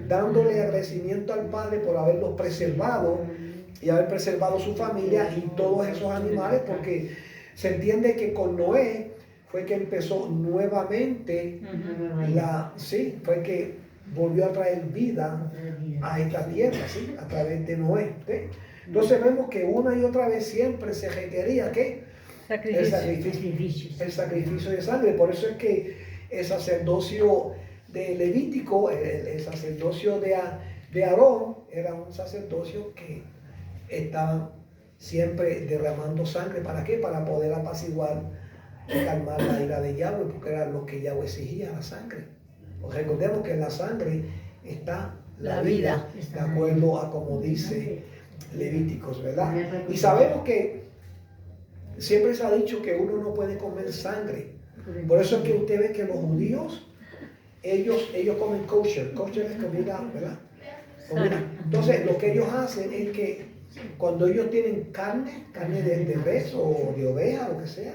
[SPEAKER 1] dándole agradecimiento al Padre por haberlos preservado y haber preservado su familia y todos esos animales, porque se entiende que con Noé fue que empezó nuevamente sí, fue que volvió a traer vida a esta tierra, ¿sí? A través de Noé, ¿sí? Entonces vemos que una y otra vez siempre se requería ¿qué? El sacrificio de sangre. Por eso es que el sacerdocio de Levítico, el sacerdocio de Aarón, era un sacerdocio que estaban siempre derramando sangre. ¿Para qué? Para poder apaciguar y calmar la ira de Yahweh, porque era lo que Yahweh exigía, la sangre. Pues recordemos que en la sangre está la vida, de acuerdo a como dice Levíticos, ¿verdad? Y sabemos que siempre se ha dicho que uno no puede comer sangre. Por eso es que usted ve que los judíos, ellos comen kosher. Kosher es comida, ¿verdad? Comida. Entonces, lo que ellos hacen es que cuando ellos tienen carne de res o de oveja, lo que sea,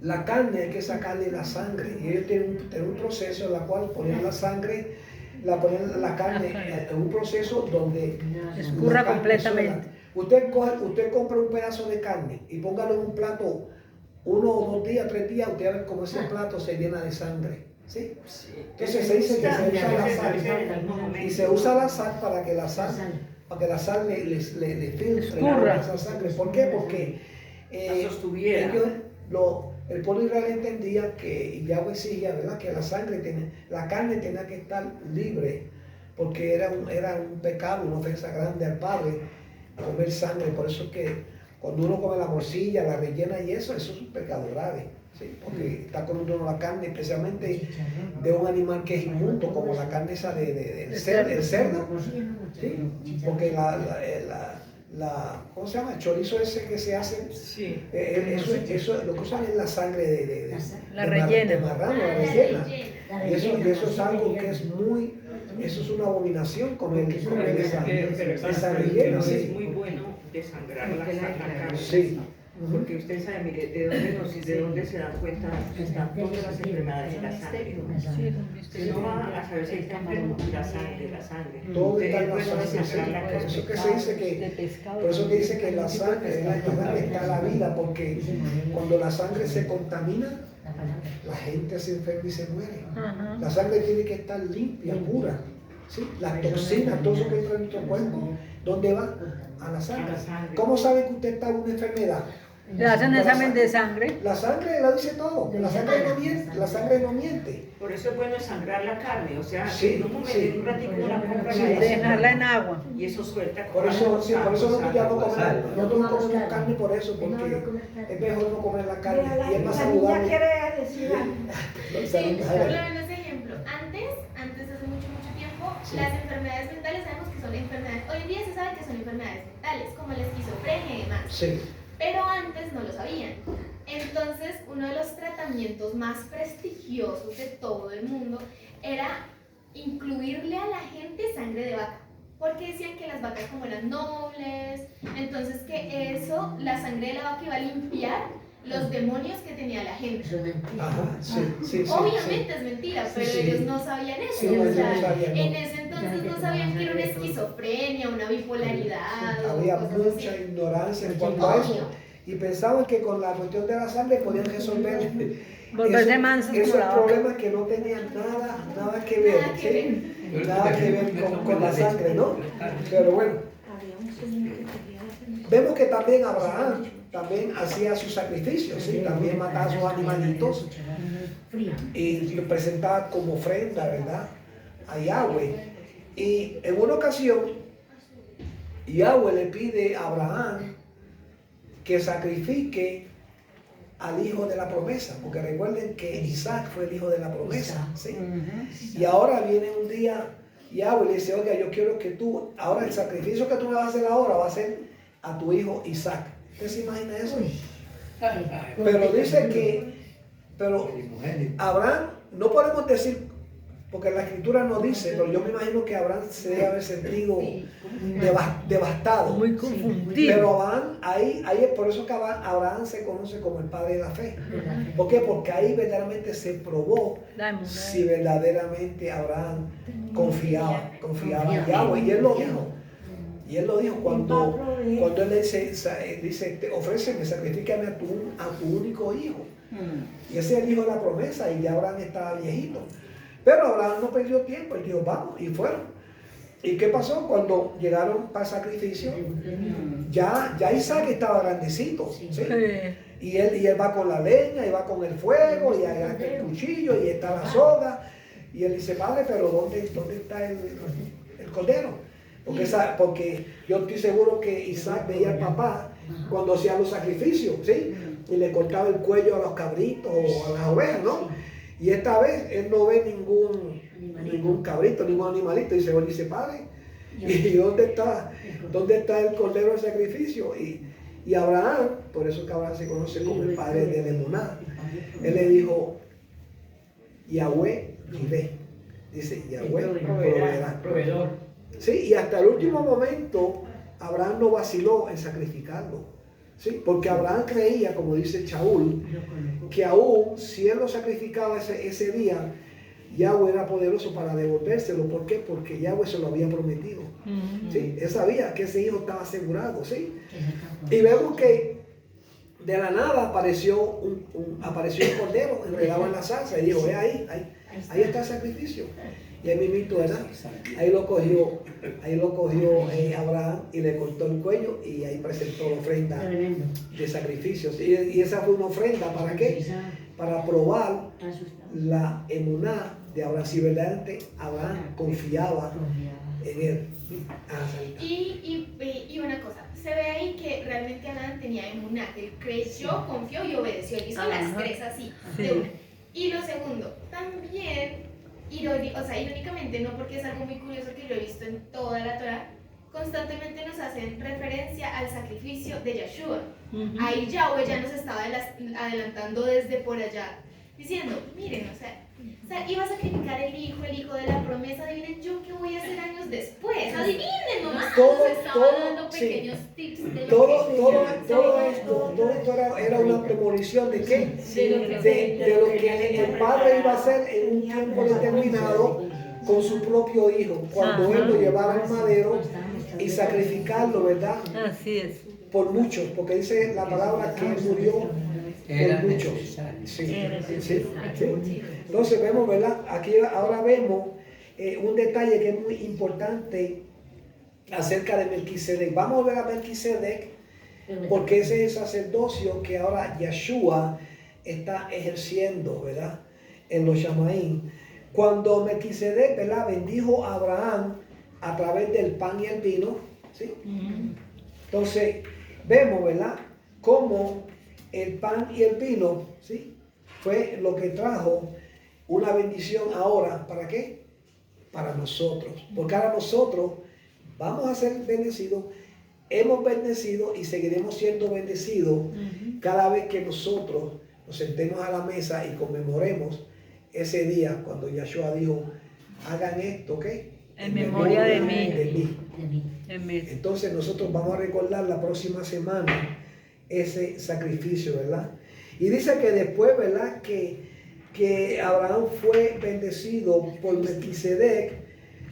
[SPEAKER 1] la carne hay que sacarle la sangre. Y ellos tienen un proceso en el cual ponen la sangre, ponen la carne en un proceso donde
[SPEAKER 4] Escurra
[SPEAKER 1] la carne
[SPEAKER 4] completamente.
[SPEAKER 1] sola. Usted compra un pedazo de carne y póngalo en un plato 1 o 2 días, 3 días, usted va a ver cómo ese plato se llena de sangre. ¿Sí? Entonces se dice que se usa la sal. Y se usa la sal para que la sal le filtre
[SPEAKER 4] Escurra.
[SPEAKER 1] esa sangre. ¿Por qué? Porque
[SPEAKER 5] La sostuviera.
[SPEAKER 1] el pueblo de Israel entendía que Yahweh exigía, ¿verdad?, que la carne tenía que estar libre, porque era un pecado, una ofensa grande al Padre comer sangre. Por eso es que cuando uno come la morcilla, la rellena y eso es un pecado grave, ¿sí? Porque está comiendo uno la carne, especialmente de un animal que es inmundo, como la carne esa del cerdo, ¿sí? Porque ¿cómo se llama? El chorizo ese que se hace,
[SPEAKER 5] Sí.
[SPEAKER 1] eso lo que usan es la sangre de
[SPEAKER 4] rellena.
[SPEAKER 1] de marrano, la rellena. Y eso es algo que eso es una abominación comer esa
[SPEAKER 5] Pero
[SPEAKER 1] rellena,
[SPEAKER 5] es
[SPEAKER 1] sí.
[SPEAKER 5] muy bueno desangrar la carne.
[SPEAKER 1] Sí.
[SPEAKER 5] Porque usted sabe, mire, de dónde se dan cuenta que están todas las enfermedades en la sangre. Usted no va a saber si está enfermo, la sangre.
[SPEAKER 1] Todo
[SPEAKER 5] Usted
[SPEAKER 1] está en la
[SPEAKER 5] puede
[SPEAKER 1] sangre.
[SPEAKER 5] descifrar
[SPEAKER 1] Sí.
[SPEAKER 5] la
[SPEAKER 1] Por eso que
[SPEAKER 5] cosa.
[SPEAKER 1] se dice por eso que dice que la sangre es la enfermedad que está la vida, porque cuando la sangre se contamina, la gente se enferma y se muere.
[SPEAKER 4] Ajá.
[SPEAKER 1] La sangre tiene que estar limpia, pura. ¿Sí? Las toxinas, todo eso que entra en nuestro cuerpo, ¿dónde va? A la sangre.
[SPEAKER 5] A la sangre.
[SPEAKER 1] ¿Cómo sabe que usted está en una enfermedad?
[SPEAKER 4] Le hacen examen de sangre.
[SPEAKER 1] La sangre lo dice todo. La sangre no miente. La sangre no miente.
[SPEAKER 5] Por eso es bueno sangrar la carne, o sea,
[SPEAKER 1] Sí,
[SPEAKER 5] en un momento,
[SPEAKER 1] sí.
[SPEAKER 5] en un ratico una compra
[SPEAKER 1] Sí,
[SPEAKER 5] la
[SPEAKER 4] Dejarla en agua.
[SPEAKER 5] y eso suelta.
[SPEAKER 1] Por eso nosotros ya no comemos,
[SPEAKER 3] sal.
[SPEAKER 1] nosotros no comemos carne por eso, porque es mejor no comer la carne y es más
[SPEAKER 2] La niña
[SPEAKER 1] saludable.
[SPEAKER 2] quiere decir algo.
[SPEAKER 7] Sí, por
[SPEAKER 1] Saludable.
[SPEAKER 7] lo menos ejemplo, antes hace mucho tiempo,
[SPEAKER 1] Sí.
[SPEAKER 7] las enfermedades mentales sabemos que son enfermedades, hoy en día se sabe que son enfermedades mentales, como la esquizofrenia y demás,
[SPEAKER 1] Sí,
[SPEAKER 7] pero antes no lo sabían. Entonces, uno de los tratamientos más prestigiosos de todo el mundo era incluirle a la gente sangre de vaca, porque decían que las vacas como eran nobles, entonces que eso, la sangre de la vaca iba a limpiar los demonios que tenía la gente.
[SPEAKER 1] ajá, sí.
[SPEAKER 7] Obviamente es mentira, pero
[SPEAKER 1] Sí.
[SPEAKER 7] ellos no sabían eso.
[SPEAKER 1] Sí,
[SPEAKER 7] O
[SPEAKER 1] ellos
[SPEAKER 7] sea,
[SPEAKER 1] no sabían, no.
[SPEAKER 7] en ese entonces no sabían que era una esquizofrenia, una bipolaridad
[SPEAKER 1] Había
[SPEAKER 7] o cosas
[SPEAKER 1] mucha
[SPEAKER 7] así.
[SPEAKER 1] ignorancia en cuanto a eso. Y pensaban que con la cuestión de la sangre podían resolver
[SPEAKER 4] Volverse mansos
[SPEAKER 1] esos
[SPEAKER 4] por la boca.
[SPEAKER 1] problemas que no tenían nada que ver,
[SPEAKER 7] Nada que
[SPEAKER 1] ¿sí? Nada que ver con la sangre, ¿no? Pero bueno, vemos que también Abraham también hacía sus sacrificios, ¿sí? También mataba a sus animalitos y lo presentaba como ofrenda, ¿verdad? A Yahweh. Y en una ocasión, Yahweh le pide a Abraham que sacrifique al hijo de la promesa, porque recuerden que Isaac fue el hijo de la promesa, ¿sí? Y ahora viene un día, Yahweh le dice, oiga, yo quiero que tú, ahora el sacrificio que tú me vas a hacer ahora va a ser a tu hijo Isaac. ¿Usted se imagina eso? Pero dice que, pero Abraham, no podemos decir, porque la escritura no dice, pero yo me imagino que Abraham se debe haber sentido devastado.
[SPEAKER 4] Muy confundido.
[SPEAKER 1] Pero Abraham, ahí es por eso que Abraham se conoce como el padre de la fe. ¿Por qué? Porque ahí verdaderamente se probó
[SPEAKER 4] La emuná.
[SPEAKER 1] si verdaderamente Abraham confiaba en Yahweh. Y él lo dijo. Y él lo dijo cuando él le dice, ofréceme, sacrifícame a tu único hijo. Y ese es el hijo de la promesa y ya Abraham estaba viejito. Pero Abraham no perdió tiempo, él dijo, vamos, y fueron. ¿Y qué pasó? Cuando llegaron para el sacrificio, ya Isaac estaba grandecito, ¿sí? Y él va con la leña, y va con el fuego, y allá está el cuchillo, y está la soga. Y él dice, padre, pero ¿dónde está el cordero? Porque yo estoy seguro que Isaac veía al papá cuando hacía los sacrificios, ¿sí? Y le cortaba el cuello a los cabritos o a las ovejas, ¿no? Y esta vez él no ve ningún cabrito, ningún animalito. Y dice, padre, ¿y dónde está el cordero del sacrificio? Y Abraham, por eso que Abraham se conoce como el padre de la emuná, él le dijo, Yahweh vive. Dice, Yahweh proveerá.
[SPEAKER 3] Proveedor.
[SPEAKER 1] Sí, y hasta el último momento Abraham no vaciló en sacrificarlo. ¿Sí? Porque Abraham creía, como dice Shaul, que aún si él lo sacrificaba ese día, Yahweh era poderoso para devolvérselo. ¿Por qué? Porque Yahweh se lo había prometido. ¿Sí? Él sabía que ese hijo estaba asegurado. ¿Sí? Y vemos que de la nada apareció un cordero enredado en la salsa y dijo, ahí está el sacrificio. Y ahí mismito, ¿verdad? Ahí lo cogió Abraham y le cortó el cuello y ahí presentó la ofrenda de sacrificios. Y esa fue una ofrenda, ¿para qué? Para probar la emuná de Abraham, si verdaderamente Abraham confiaba en él.
[SPEAKER 7] Y una cosa, se ve ahí que realmente Abraham tenía emuná, él creyó, confió y obedeció, él hizo las tres así, de una. Y lo segundo, también, irónicamente, no porque es algo muy curioso que yo he visto en toda la Torah, constantemente nos hacen referencia al sacrificio de Yeshua. Ahí Yahweh ya nos estaba adelantando desde por allá, diciendo, miren, o sea, iba a sacrificar el hijo de la promesa, adivinen yo qué voy a hacer años después, adivinen nomás.
[SPEAKER 1] Todo,
[SPEAKER 7] Nos estaba
[SPEAKER 1] todo,
[SPEAKER 7] dando
[SPEAKER 1] sí.
[SPEAKER 7] pequeños tips de lo
[SPEAKER 1] Todo esto era una premonición de qué? De lo que el padre iba a hacer en un tiempo determinado con su propio hijo, cuando él lo llevara al madero y sacrificarlo, ¿verdad?
[SPEAKER 4] Así es.
[SPEAKER 1] Por muchos, porque dice la palabra que él murió
[SPEAKER 3] Era
[SPEAKER 1] por muchos.
[SPEAKER 3] necesario.
[SPEAKER 1] Sí. Entonces vemos, ¿verdad? Aquí ahora vemos un detalle que es muy importante acerca de Melquisedec. Vamos a ver a Melquisedec porque ese es el sacerdocio que ahora Yeshua está ejerciendo, ¿verdad? En los Shamaín. Cuando Melquisedec, ¿verdad? Bendijo a Abraham a través del pan y el vino, ¿sí? Entonces vemos, ¿verdad? Cómo el pan y el vino, ¿sí? Fue lo que trajo una bendición ahora, ¿para qué? Para nosotros. Porque ahora nosotros vamos a ser bendecidos, hemos bendecido y seguiremos siendo bendecidos cada vez que nosotros nos sentemos a la mesa y conmemoremos ese día cuando Yeshua dijo, hagan esto, ¿qué?
[SPEAKER 4] En memoria de mí.
[SPEAKER 1] De mí. Entonces nosotros vamos a recordar la próxima semana ese sacrificio, ¿verdad? Y dice que después, ¿verdad? Que Abraham fue bendecido por Melquisedec.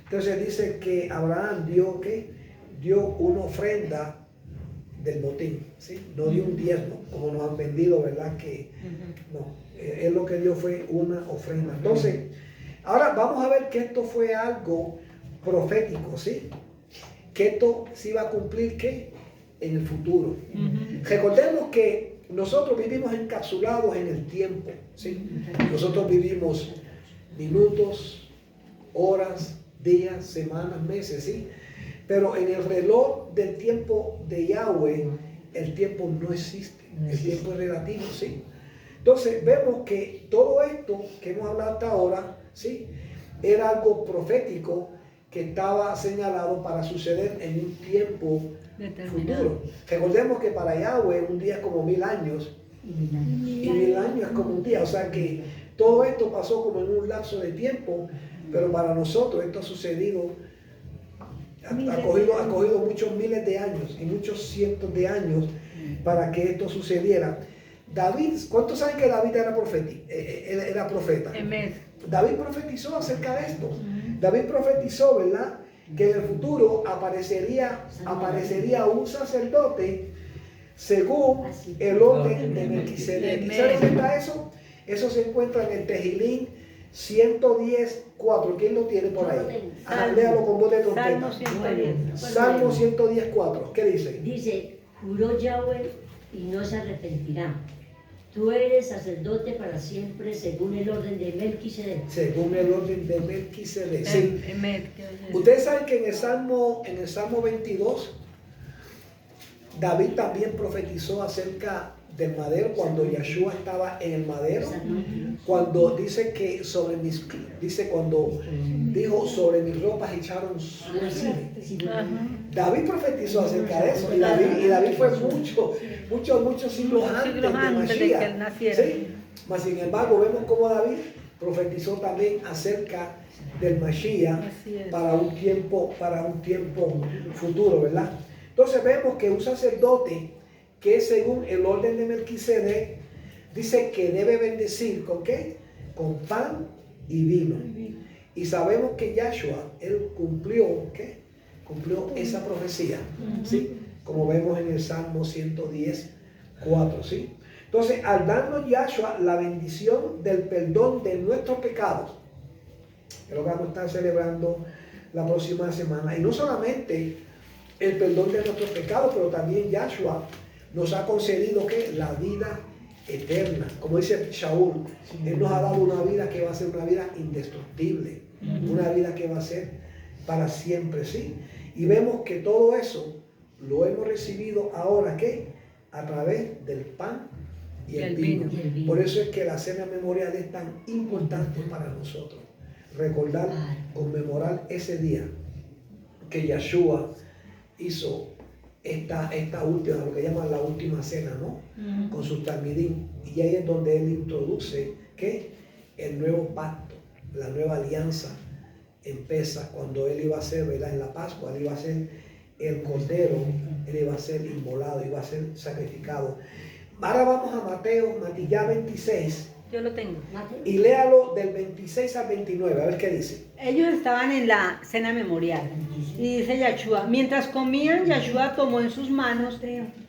[SPEAKER 1] Entonces dice que Abraham dio, ¿qué? Dio una ofrenda del botín, ¿sí? No dio un diezmo, como nos han vendido, ¿verdad? Que no, él lo que dio fue una ofrenda. Entonces, ahora vamos a ver que esto fue algo profético, ¿sí? Que esto se iba a cumplir, ¿qué? En el futuro. Recordemos que nosotros vivimos encapsulados en el tiempo, ¿sí? Nosotros vivimos minutos, horas, días, semanas, meses, ¿sí? Pero en el reloj del tiempo de Yahweh, el tiempo no existe. El tiempo es relativo, ¿sí? Entonces vemos que todo esto que hemos hablado hasta ahora, ¿sí? Era algo profético que estaba señalado para suceder en un tiempo futuro. Recordemos que para Yahweh un día es como 1000 años y 1000 años es como un día. O sea que todo esto pasó como en un lapso de tiempo, pero para nosotros esto ha sucedido, ha cogido muchos miles de años y muchos cientos de años para que esto sucediera. David, ¿cuántos saben que David era profeta? David profetizó acerca de esto. David profetizó, ¿verdad? Que en el futuro aparecería un sacerdote según el orden de Melquisedec. ¿Y saben dónde está eso? Eso se encuentra en el Tejilín 110:4. ¿Quién lo tiene por ahí? Léalo con voz de trompeta. Salmo 110:4. ¿Qué dice?
[SPEAKER 8] Dice, juró Yahweh y no se arrepentirá. Tú eres sacerdote para siempre según el orden de Melquisedec.
[SPEAKER 1] Según el orden de Melquisedec. Sí. Ustedes saben que en el Salmo 22, David también profetizó acerca del madero cuando Yeshua estaba en el madero. Cuando dice que cuando dijo sobre mis ropas echaron su cine. David profetizó acerca de eso. Y David fue muchos siglos antes de que él naciera. ¿Sí? Mas sin embargo, vemos cómo David profetizó también acerca del Mashiach para un tiempo futuro, ¿verdad? Entonces vemos que un sacerdote que es según el orden de Melquisedec dice que debe bendecir ¿con qué? Con pan y vino. Y sabemos que Yahshua, él cumplió, ¿qué? Cumplió esa profecía, ¿sí? Como vemos en el Salmo 110:4, ¿sí? Entonces, al darnos Yahshua la bendición del perdón de nuestros pecados, es lo que vamos a estar celebrando la próxima semana, y no solamente el perdón de nuestros pecados, pero también Yahshua nos ha concedido que la vida eterna, como dice Shaul, él nos ha dado una vida que va a ser una vida indestructible, una vida que va a ser para siempre, ¿sí? Y vemos que todo eso lo hemos recibido ahora, ¿qué? A través del pan y el vino. Por eso es que la cena memorial es tan importante para nosotros. Recordar, conmemorar ese día que Yeshua hizo esta última, lo que llaman la última cena, ¿no? Con sus talmidim. Y ahí es donde él introduce que el nuevo pacto, la nueva alianza empieza cuando él iba a ser, ¿verdad? En la Pascua, él iba a ser el cordero, él iba a ser inmolado, iba a ser sacrificado. Ahora vamos a Mateo 26.
[SPEAKER 4] Yo lo tengo.
[SPEAKER 1] Y léalo del 26 al 29, a ver qué dice.
[SPEAKER 4] Ellos estaban en la cena memorial. Y dice Yahshua, mientras comían, Yahshua tomó en sus manos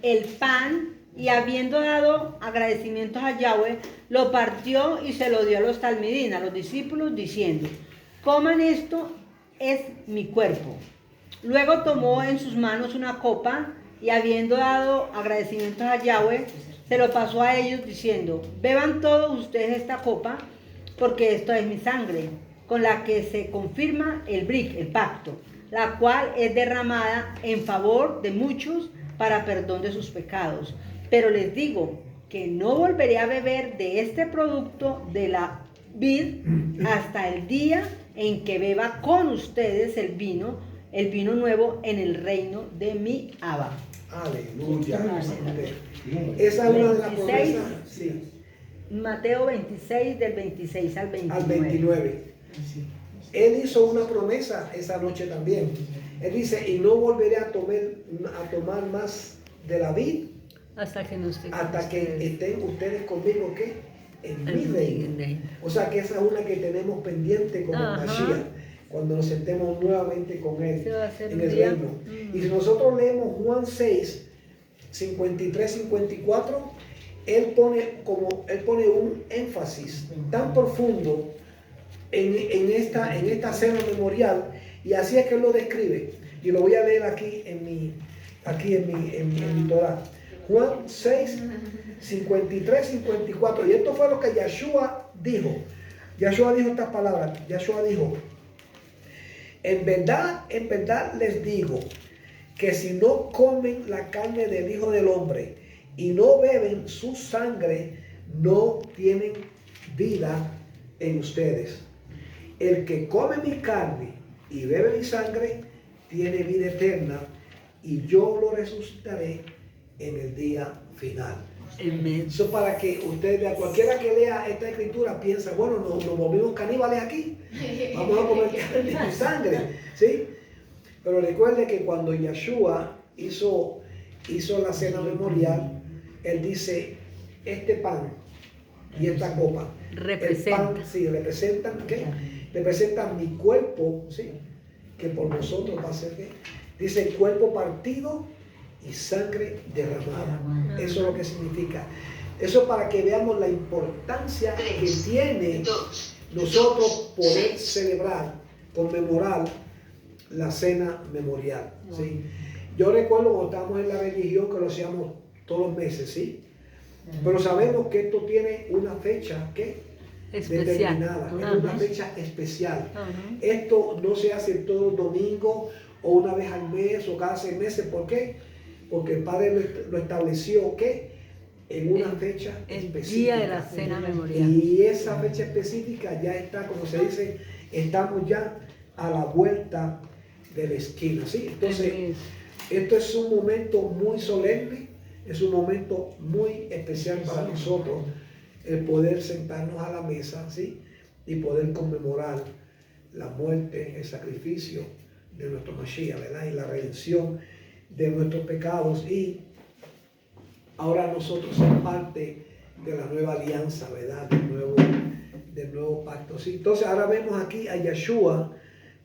[SPEAKER 4] el pan y habiendo dado agradecimientos a Yahweh, lo partió y se lo dio a los talmidín, a los discípulos, diciendo, coman esto, es mi cuerpo. Luego tomó en sus manos una copa y habiendo dado agradecimientos a Yahweh, se lo pasó a ellos diciendo, beban todos ustedes esta copa, porque esto es mi sangre, con la que se confirma el brit, el pacto, la cual es derramada en favor de muchos para perdón de sus pecados. Pero les digo que no volveré a beber de este producto de la vid hasta el día en que beba con ustedes el vino nuevo en el reino de mi Abba.
[SPEAKER 1] Aleluya. Esa es una de las promesas. Sí.
[SPEAKER 4] Mateo 26, del 26 al 29.
[SPEAKER 1] Al 29. Él hizo una promesa esa noche también. Él dice, y no volveré a tomar más de la vid
[SPEAKER 4] Hasta que no esté
[SPEAKER 1] hasta que estén ustedes conmigo, ¿qué? En mi reino. O sea que esa es una que tenemos pendiente con el Mashiach, cuando nos sentemos nuevamente con él en el reino. Y si nosotros leemos Juan 6, 53, 54, él pone un énfasis tan profundo en esta cena memorial, y así es que él lo describe. Y lo voy a leer aquí en mi Torah. Juan 6, 53, 54. Y esto fue lo que Yahshua dijo. Yahshua dijo estas palabras. Yahshua dijo, en verdad les digo, que si no comen la carne del Hijo del Hombre y no beben su sangre, no tienen vida en ustedes. El que come mi carne y bebe mi sangre, tiene vida eterna, y yo lo resucitaré en el día final. Eso para que usted vea, cualquiera que lea esta escritura piensa, bueno, nos volvimos caníbales aquí, vamos a comer carne y sangre, ¿sí? Pero recuerde que cuando Yahshua hizo la cena memorial, él dice, este pan y esta copa representan, representan ¿qué? Representan mi cuerpo, ¿sí? Que por nosotros va a ser, ¿qué? Dice, cuerpo partido y sangre derramada. Eso es lo que significa. Eso para que veamos la importancia que tiene nosotros poder celebrar, conmemorar la cena memorial, ¿sí? Yo recuerdo cuando estábamos en la religión que lo hacíamos todos los meses, ¿sí? Pero sabemos que esto tiene una fecha, ¿qué? Determinada, es una fecha especial. Esto no se hace todos los domingos o una vez al mes o cada 6 meses. ¿Por qué? Porque el Padre lo estableció, ¿qué? En una fecha específica. El día de la cena memorial. Y esa fecha específica ya está, como se dice, estamos ya a la vuelta de la esquina, ¿sí? Entonces, esto es un momento muy solemne, es un momento muy especial para nosotros, el poder sentarnos a la mesa, ¿sí? Y poder conmemorar la muerte, el sacrificio de nuestro Mashiach, ¿verdad? Y la redención de nuestros pecados, y ahora nosotros somos parte de la nueva alianza, ¿verdad? Del nuevo pacto, ¿sí? Entonces ahora vemos aquí a Yahshua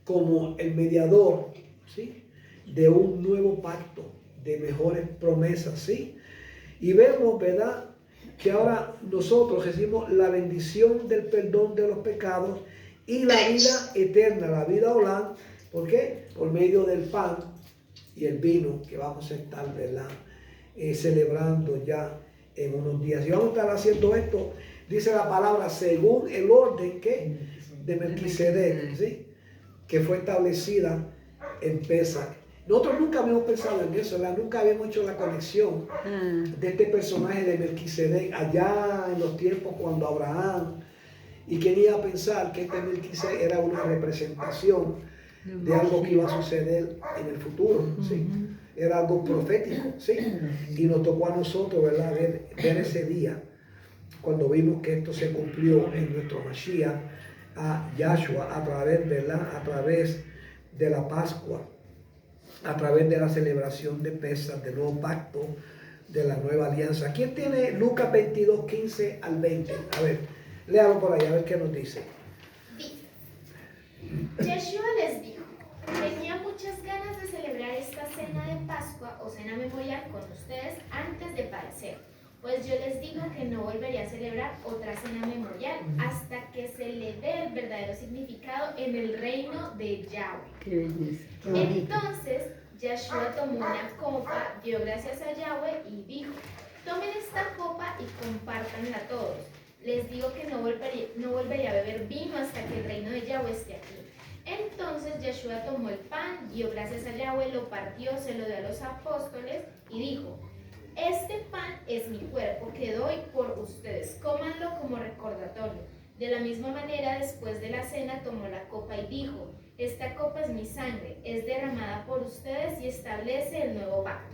[SPEAKER 1] como el mediador, ¿sí? De un nuevo pacto, de mejores promesas, ¿sí? Y vemos, ¿verdad? Que ahora nosotros recibimos la bendición del perdón de los pecados y la vida eterna, la vida olá. ¿Por qué? Por medio del pan y el vino que vamos a estar, ¿verdad? Celebrando ya en unos días. Y vamos a estar haciendo esto, dice la palabra, según el orden que de Melquisedec, ¿sí? Que fue establecida en Pesach. Nosotros nunca habíamos pensado en eso, ¿verdad? Nunca habíamos hecho la conexión de este personaje de Melquisedec allá en los tiempos cuando Abraham, y quería pensar que este Melquisedec era una representación de algo que iba a suceder en el futuro, ¿sí? era algo profético, ¿sí? Y nos tocó a nosotros, ¿verdad? Ver ese día, cuando vimos que esto se cumplió en nuestro Mashiach, a Yahshua, a través, ¿verdad? A través de la Pascua, a través de la celebración de Pesas, del nuevo pacto, de la nueva alianza. ¿Quién tiene Lucas 22, 15 al 20? A ver, léalo por ahí, a ver qué nos dice.
[SPEAKER 7] Yeshua les dijo, tenía muchas ganas de celebrar esta cena de Pascua o cena memorial con ustedes antes de padecer, pues yo les digo que no volveré a celebrar otra cena memorial hasta que se le dé el verdadero significado en el reino de Yahweh.
[SPEAKER 4] Qué belleza.
[SPEAKER 7] Entonces Yeshua tomó una copa, dio gracias a Yahweh y dijo, tomen esta copa y compártanla todos. Les digo que no volveré a beber vino hasta que el reino de Yahweh esté aquí. Entonces Yeshua tomó el pan, dio gracias a Yahweh, lo partió, se lo dio a los apóstoles y dijo, este pan es mi cuerpo que doy por ustedes, cómanlo como recordatorio. De la misma manera, después de la cena, tomó la copa y dijo, esta copa es mi sangre, es derramada por ustedes y establece el nuevo pacto.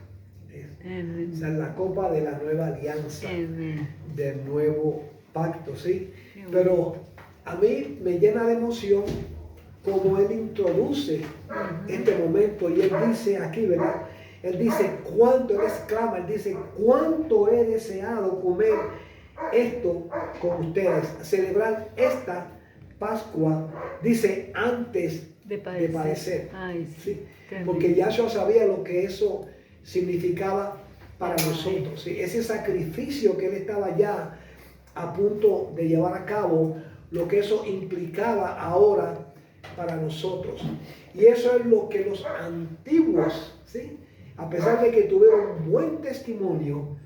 [SPEAKER 1] O sea, la copa de la nueva alianza, del nuevo pacto, ¿sí? Pero a mí me llena de emoción como él introduce este momento y él dice aquí, ¿verdad? Él dice, cuánto, él exclama, él dice, cuánto he deseado comer esto con ustedes, celebrar esta Pascua, dice, antes de padecer.
[SPEAKER 4] Ay,
[SPEAKER 1] ¿sí?
[SPEAKER 4] sí.
[SPEAKER 1] Porque Yahshua sabía lo que eso significaba para nosotros, ¿sí? Ese sacrificio que él estaba ya a punto de llevar a cabo, lo que eso implicaba ahora para nosotros. Y eso es lo que los antiguos, ¿sí? A pesar de que tuvieron un buen testimonio,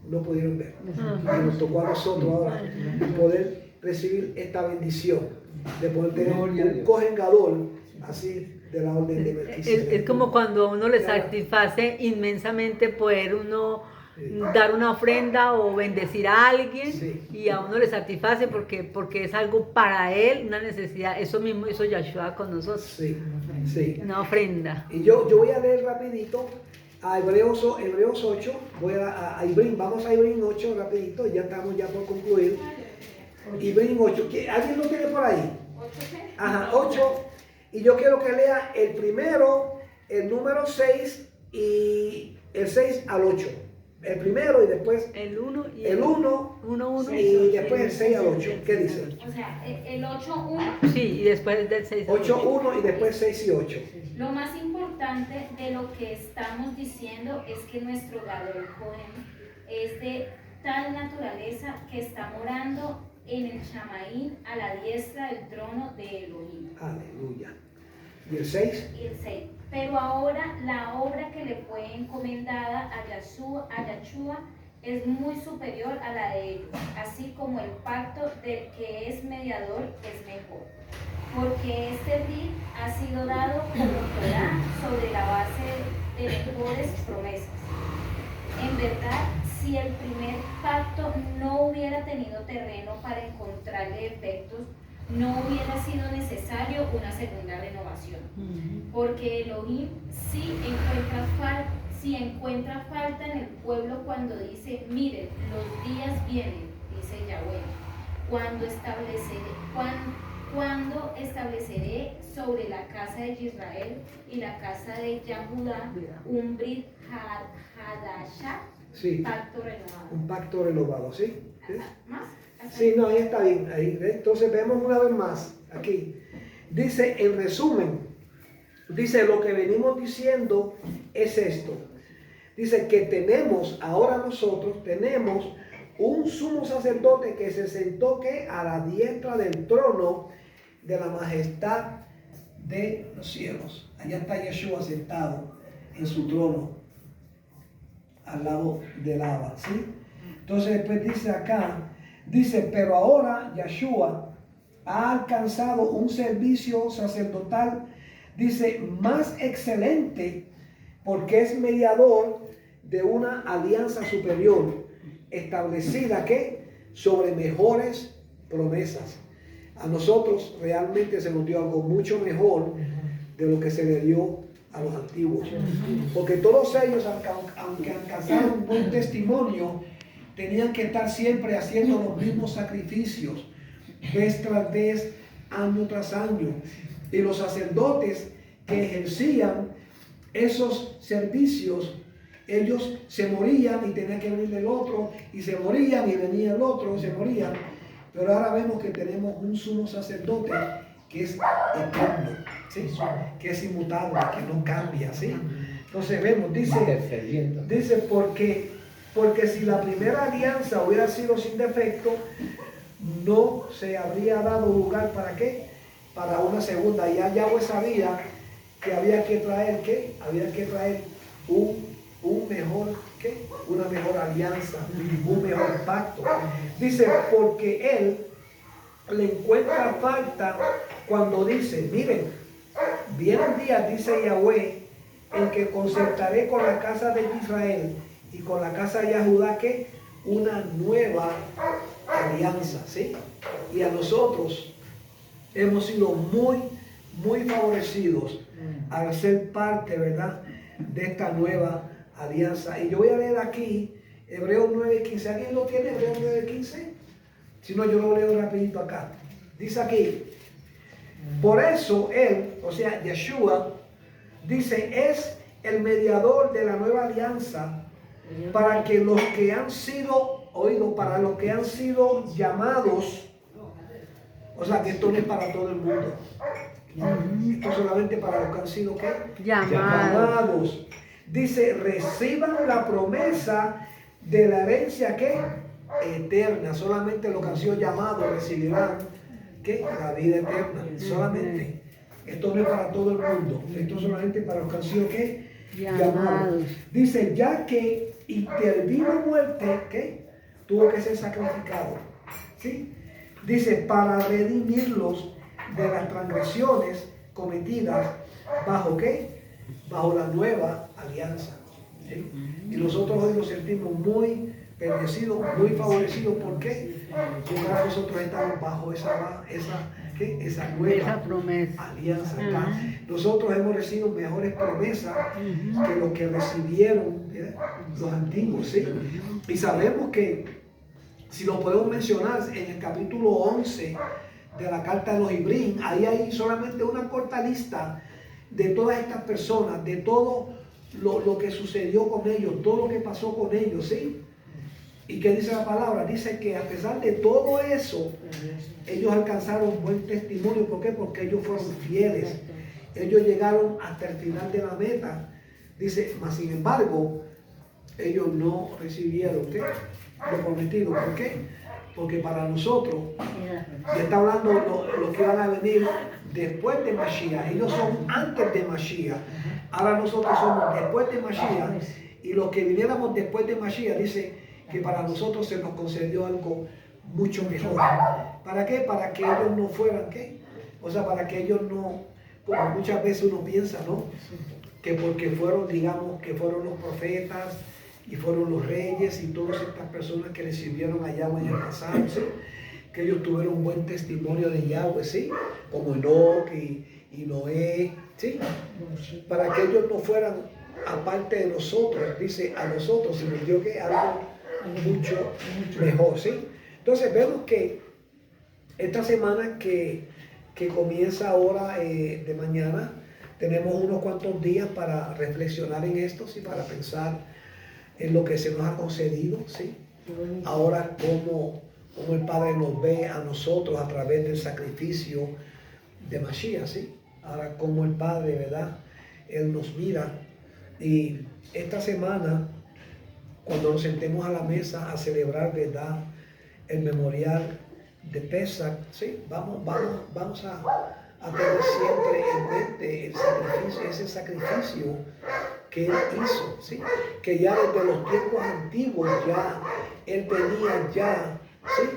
[SPEAKER 1] no pudieron ver. Y nos tocó a nosotros ahora poder recibir esta bendición de poder tener un Cohen Gadol así de la orden de Melquisedec.
[SPEAKER 4] Es como cuando a uno le satisface inmensamente poder uno dar una ofrenda o bendecir a alguien,
[SPEAKER 1] Sí.
[SPEAKER 4] y a uno le satisface porque es algo para él, una necesidad. Eso mismo hizo Yahshua con nosotros,
[SPEAKER 1] Sí, sí.
[SPEAKER 4] una ofrenda.
[SPEAKER 1] Y yo voy a leer rapidito a Hebreos 8, voy a Ibrín, vamos a Ibrín 8 rapidito, ya estamos ya por concluir. Ibrín 8, ¿alguien lo tiene por ahí? 8, y yo quiero que lea el primero, el número 6 y el 6 al 8. El primero y después
[SPEAKER 4] El 1 y
[SPEAKER 1] el 1
[SPEAKER 4] 1.
[SPEAKER 1] y después el 6 al 8. ¿Qué dice?
[SPEAKER 6] O sea, el 8.1.
[SPEAKER 4] Sí, y después del 6 al
[SPEAKER 1] 8, 1 y después 6 y 8.
[SPEAKER 6] Lo más importante de lo que estamos diciendo es que nuestro Gadol Cohen es de tal naturaleza que está morando en el Shamaín a la diestra del trono de Elohim.
[SPEAKER 1] Aleluya. ¿Y el 6?
[SPEAKER 6] Y el 6. Pero ahora la obra que le fue encomendada a Yahshua es muy superior a la de ellos, así como el pacto del que es mediador es mejor. Porque este día ha sido dado como Torah sobre la base de mejores promesas. En verdad, si el primer pacto no hubiera tenido terreno para encontrarle defectos, no hubiera sido necesario una segunda renovación. Porque Elohim sí encuentra falta en el pueblo cuando dice, miren, los días vienen, dice Yahweh, cuando estableceré sobre la casa de Israel y la casa de Yahudá un Brit Hadashah,
[SPEAKER 1] Sí,
[SPEAKER 6] pacto renovado.
[SPEAKER 1] un pacto renovado, ¿sí? ¿Sí?
[SPEAKER 6] ¿Más? ¿Hasta
[SPEAKER 1] Sí, no, ahí está bien. Ahí, ¿ves? Entonces vemos una vez más aquí. Dice, en resumen, dice, lo que venimos diciendo es esto. Dice que ahora nosotros tenemos un sumo sacerdote que se sentó que a la diestra del trono de la majestad de los cielos. Allá está Yeshua sentado en su trono, al lado del Abba, ¿sí? Entonces después dice acá, dice, pero ahora Yeshua ha alcanzado un servicio sacerdotal, dice, más excelente, porque es mediador de una alianza superior, establecida que sobre mejores promesas. A nosotros realmente se nos dio algo mucho mejor de lo que se le dio a los antiguos. Porque todos ellos, aunque alcanzaron un buen testimonio, tenían que estar siempre haciendo los mismos sacrificios, vez tras vez, año tras año. Y los sacerdotes que ejercían esos servicios, ellos se morían y tenían que venir el otro, y se morían y venía el otro, y se morían. Pero ahora vemos que tenemos un sumo sacerdote que es eterno, ¿sí? Que es inmutable, que no cambia, ¿sí? Entonces vemos, dice porque si la primera alianza hubiera sido sin defecto, no se habría dado lugar ¿para qué? Para una segunda. Ya Yahweh sabía que había que traer ¿qué? Había que traer un mejor ¿qué? Una mejor alianza, un mejor pacto. Dice, porque él le encuentra falta cuando dice, miren, vienen días, dice Yahweh, en que concertaré con la casa de Israel y con la casa de Judá que una nueva alianza, ¿sí? Y a nosotros hemos sido muy favorecidos al ser parte, ¿verdad?, de esta nueva alianza. Y yo voy a leer aquí Hebreos 9:15. ¿Alguien lo tiene, Hebreos 9:15? Si no, yo lo leo rapidito acá. Dice aquí, por eso él, o sea, Yeshua, dice, es el mediador de la nueva alianza para que los que han sido, para los que han sido llamados, o sea, que esto no es para todo el mundo. Esto es solamente para los que han sido ¿qué? Llamados. Dice, reciban la promesa de la herencia ¿qué? Eterna. Solamente los que han sido llamados recibirán ¿qué? La vida eterna. Solamente. Esto no es para todo el mundo. Esto es solamente para los que han sido ¿qué? Llamados. Dice, ya que intervino muerte, ¿qué? Tuvo que ser sacrificado. ¿Sí? Dice, para redimirlos de las transgresiones cometidas bajo ¿qué? Bajo la nueva alianza. ¿Sí? Y nosotros hoy nos sentimos muy bendecidos, muy favorecidos. ¿Por qué? Porque ahora nosotros estamos bajo esa nueva alianza. Nosotros hemos recibido mejores promesas que los que recibieron los antiguos. ¿Sí? Y sabemos que, si lo podemos mencionar, en el capítulo 11 de la carta de los Hebreos, ahí hay solamente una corta lista de todas estas personas, de todo lo que sucedió con ellos, todo lo que pasó con ellos, ¿sí? ¿Y qué dice la palabra? Dice que a pesar de todo eso, ellos alcanzaron buen testimonio. ¿Por qué? Porque ellos fueron fieles. Ellos llegaron hasta el final de la meta. Dice, mas sin embargo, ellos no recibieron ¿qué? Lo prometido. ¿Por qué? Porque para nosotros, ya está hablando los que van a venir después de Mashiach. Ellos son antes de Mashiach. Ahora nosotros somos después de Mashiach. Y los que viniéramos después de Mashiach, dice que para nosotros se nos concedió algo mucho mejor. ¿Para qué? Para que ellos no fueran, ¿qué? O sea, para que ellos no, como muchas veces uno piensa, ¿no? Que porque fueron, digamos, que fueron los profetas y fueron los reyes y todas estas personas que le sirvieron a Yahweh en el pasado, ¿sí? Que ellos tuvieron un buen testimonio de Yahweh, ¿sí? Como Enoch y Noé, ¿sí? Para que ellos no fueran aparte de nosotros, dice, a nosotros se nos dio que algo mucho mejor, ¿sí? Entonces vemos que esta semana que comienza ahora de mañana, tenemos unos cuantos días para reflexionar en esto, ¿sí? Para pensar en lo que se nos ha concedido, ¿sí? Ahora cómo el Padre nos ve a nosotros a través del sacrificio de Mashiach, ¿sí? Ahora cómo el Padre, ¿verdad? Él nos mira. Y esta semana, cuando nos sentemos a la mesa a celebrar, ¿verdad?, el memorial de Pesach, ¿sí? Vamos a tener siempre en mente el sacrificio, ese sacrificio que Él hizo, ¿sí? Que ya desde los tiempos antiguos ya Él venía ya, ¿sí?,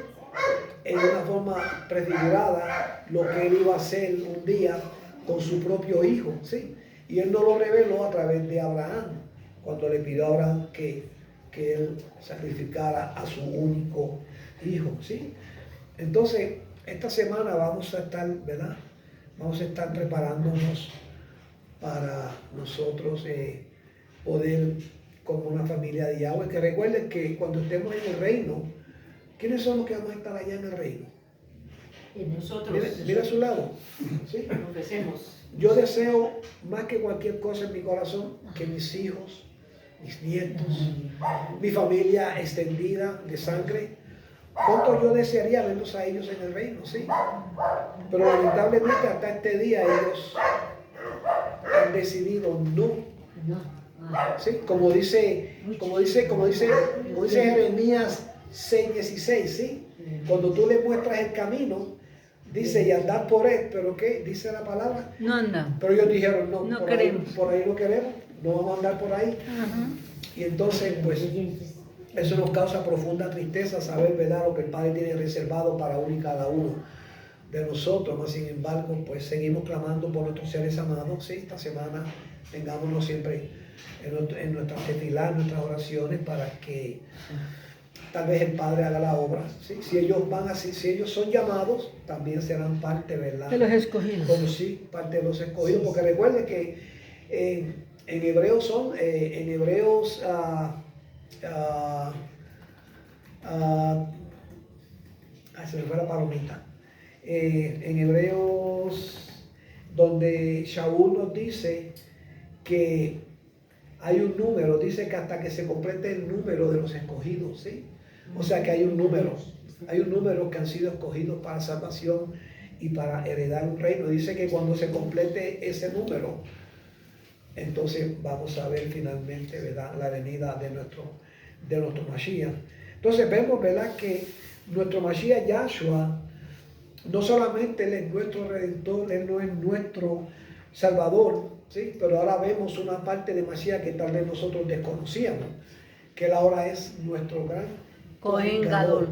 [SPEAKER 1] en una forma prefigurada lo que Él iba a hacer un día con su propio hijo, ¿sí? Y Él nos lo reveló a través de Abraham, cuando le pidió a Abraham que Él sacrificara a su único hijo, ¿sí? Entonces, esta semana vamos a estar, ¿verdad? Vamos a estar preparándonos para nosotros poder, como una familia de Yahweh, que recuerden que cuando estemos en el reino, ¿quiénes son los que vamos a estar allá en el reino?
[SPEAKER 2] Nosotros
[SPEAKER 1] Mira a su lado. ¿Sí?
[SPEAKER 2] nos deseamos.
[SPEAKER 1] Yo deseo más que cualquier cosa en mi corazón que mis hijos, mis nietos, mi familia extendida de sangre, ¿cuánto yo desearía verlos a ellos en el reino? Sí. Pero lamentablemente hasta este día ellos han decidido no. Sí, como dice Jeremías 6:16, ¿sí? Cuando tú le muestras el camino, dice, y andar por él, pero ¿qué? Dice la palabra.
[SPEAKER 4] No anda.
[SPEAKER 1] Pero ellos dijeron, no,
[SPEAKER 4] No
[SPEAKER 1] por
[SPEAKER 4] queremos.
[SPEAKER 1] Ahí, por ahí no queremos, no vamos a andar por ahí.
[SPEAKER 4] Ajá.
[SPEAKER 1] Y entonces, pues, eso nos causa profunda tristeza saber, ¿verdad?, lo que el Padre tiene reservado para uno y cada uno de nosotros. Mas, sin embargo, pues, seguimos clamando por nuestros seres amados. Sí, esta semana tengámonos siempre en nuestras tefilá, en nuestras oraciones, para que tal vez el Padre haga la obra. ¿Sí? Si ellos van así, si ellos son llamados, también serán parte, ¿verdad?,
[SPEAKER 4] De los escogidos.
[SPEAKER 1] como sí, parte de los escogidos. Porque recuerden que en Hebreos se me fue la palomita. En Hebreos, donde Shaul nos dice que hay un número, dice que hasta que se complete el número de los escogidos, ¿sí? O sea que hay un número que han sido escogidos para salvación y para heredar un reino. Dice que cuando se complete ese número, entonces vamos a ver finalmente, ¿verdad?, la venida de nuestro Mashiach. Entonces vemos, ¿verdad?, que nuestro Mashiach Yahshua no solamente Él es nuestro Redentor, Él no es nuestro Salvador, ¿sí? Pero ahora vemos una parte de Mashiach que tal vez nosotros desconocíamos, que Él ahora es nuestro gran
[SPEAKER 4] Cohen Gadol.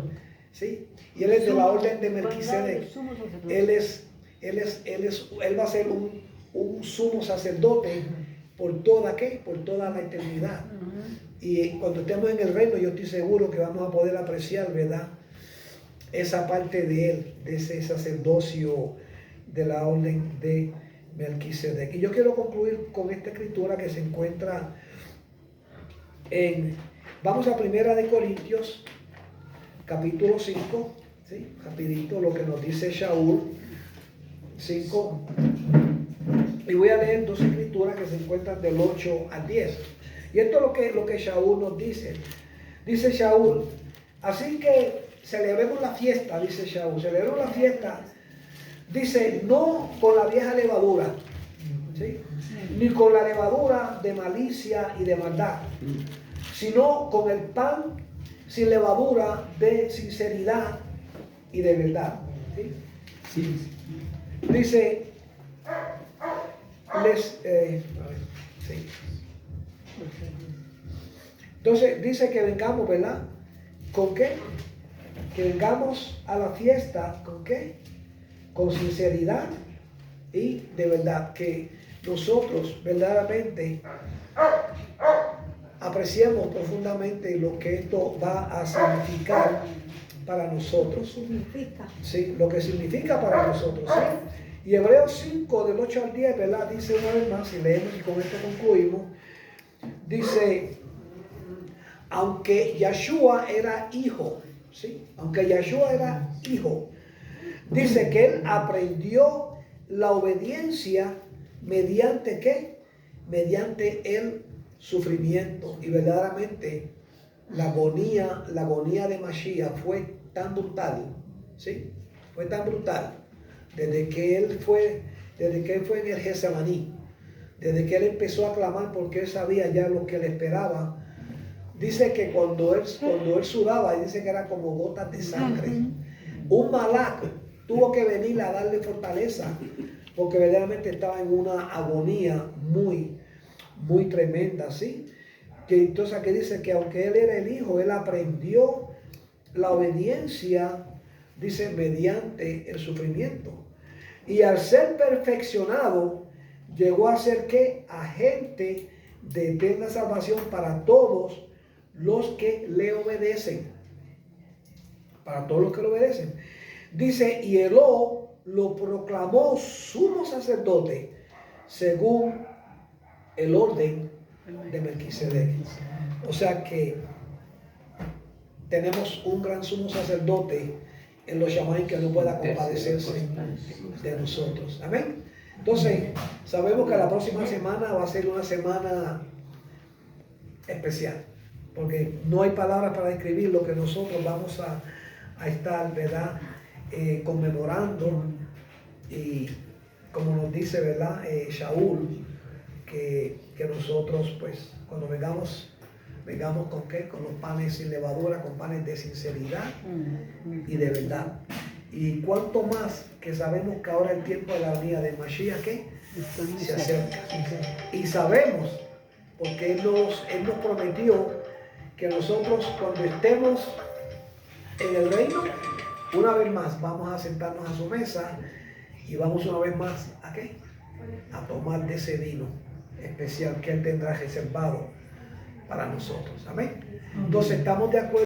[SPEAKER 1] ¿Sí? Y Él es de la orden de Melquisedec. Él va a ser un sumo sacerdote por toda la eternidad. Y cuando estemos en el reino, yo estoy seguro que vamos a poder apreciar, ¿verdad?, esa parte de él, de ese sacerdocio de la orden de Melquisedec. Y yo quiero concluir con esta escritura que se encuentra vamos a 1 de Corintios, capítulo 5, ¿sí? Rapidito lo que nos dice Shaul, 5. Y voy a leer dos escrituras que se encuentran del 8 al 10. Y esto es lo que Shaul nos dice. Dice Shaul, así que celebremos la fiesta, dice Shaul, celebremos la fiesta, dice, no con la vieja levadura, ¿sí?, ni con la levadura de malicia y de maldad, sino con el pan sin levadura de sinceridad y de verdad. ¿Sí?
[SPEAKER 3] Sí.
[SPEAKER 1] Dice, sí. Entonces dice que vengamos, ¿verdad? ¿Con qué? Que vengamos a la fiesta, ¿con qué? Con sinceridad y de verdad. Que nosotros verdaderamente apreciemos profundamente lo que esto va a significar para nosotros. Sí, lo que significa para nosotros. ¿Sí? Y Hebreos 5, del 8 al 10, ¿verdad?, dice una vez más, y leemos y con esto concluimos, dice, aunque Yahshua era hijo, ¿sí?, aunque Yahshua era hijo, dice que él aprendió la obediencia mediante ¿qué? Mediante el sufrimiento. Y verdaderamente la agonía de Mashiach fue tan brutal, ¿sí? Fue tan brutal desde que él fue en el Getsemaní, desde que él empezó a clamar porque él sabía ya lo que le esperaba. Dice que cuando él sudaba, dice que era como gotas de sangre. Un malak tuvo que venir a darle fortaleza porque verdaderamente estaba en una agonía muy, muy tremenda, ¿sí? Que entonces aquí dice que aunque él era el hijo, él aprendió la obediencia, dice, mediante el sufrimiento. Y al ser perfeccionado, llegó a ser ¿qué? Agente de eterna salvación para todos los que le obedecen. Para todos los que le obedecen. Dice, y Eló lo proclamó sumo sacerdote según el orden de Melquisedec. O sea que tenemos un gran sumo sacerdote en los Shammai que no pueda compadecerse de nosotros. Amén. Entonces, sabemos que la próxima semana va a ser una semana especial, porque no hay palabras para describir lo que nosotros vamos a estar, ¿verdad? Conmemorando, y como nos dice, ¿verdad? Shaul, que nosotros, pues, cuando vengamos con qué, con los panes sin levadura, con panes de sinceridad y de verdad. Y cuanto más que sabemos que ahora el tiempo de la venida de Mashiach, ¿qué? Se acerca. Y sabemos, porque Él nos prometió que nosotros, cuando estemos en el reino, una vez más vamos a sentarnos a su mesa y vamos una vez más ¿a qué? A tomar de ese vino especial que Él tendrá reservado para nosotros. Amén. Entonces estamos de acuerdo.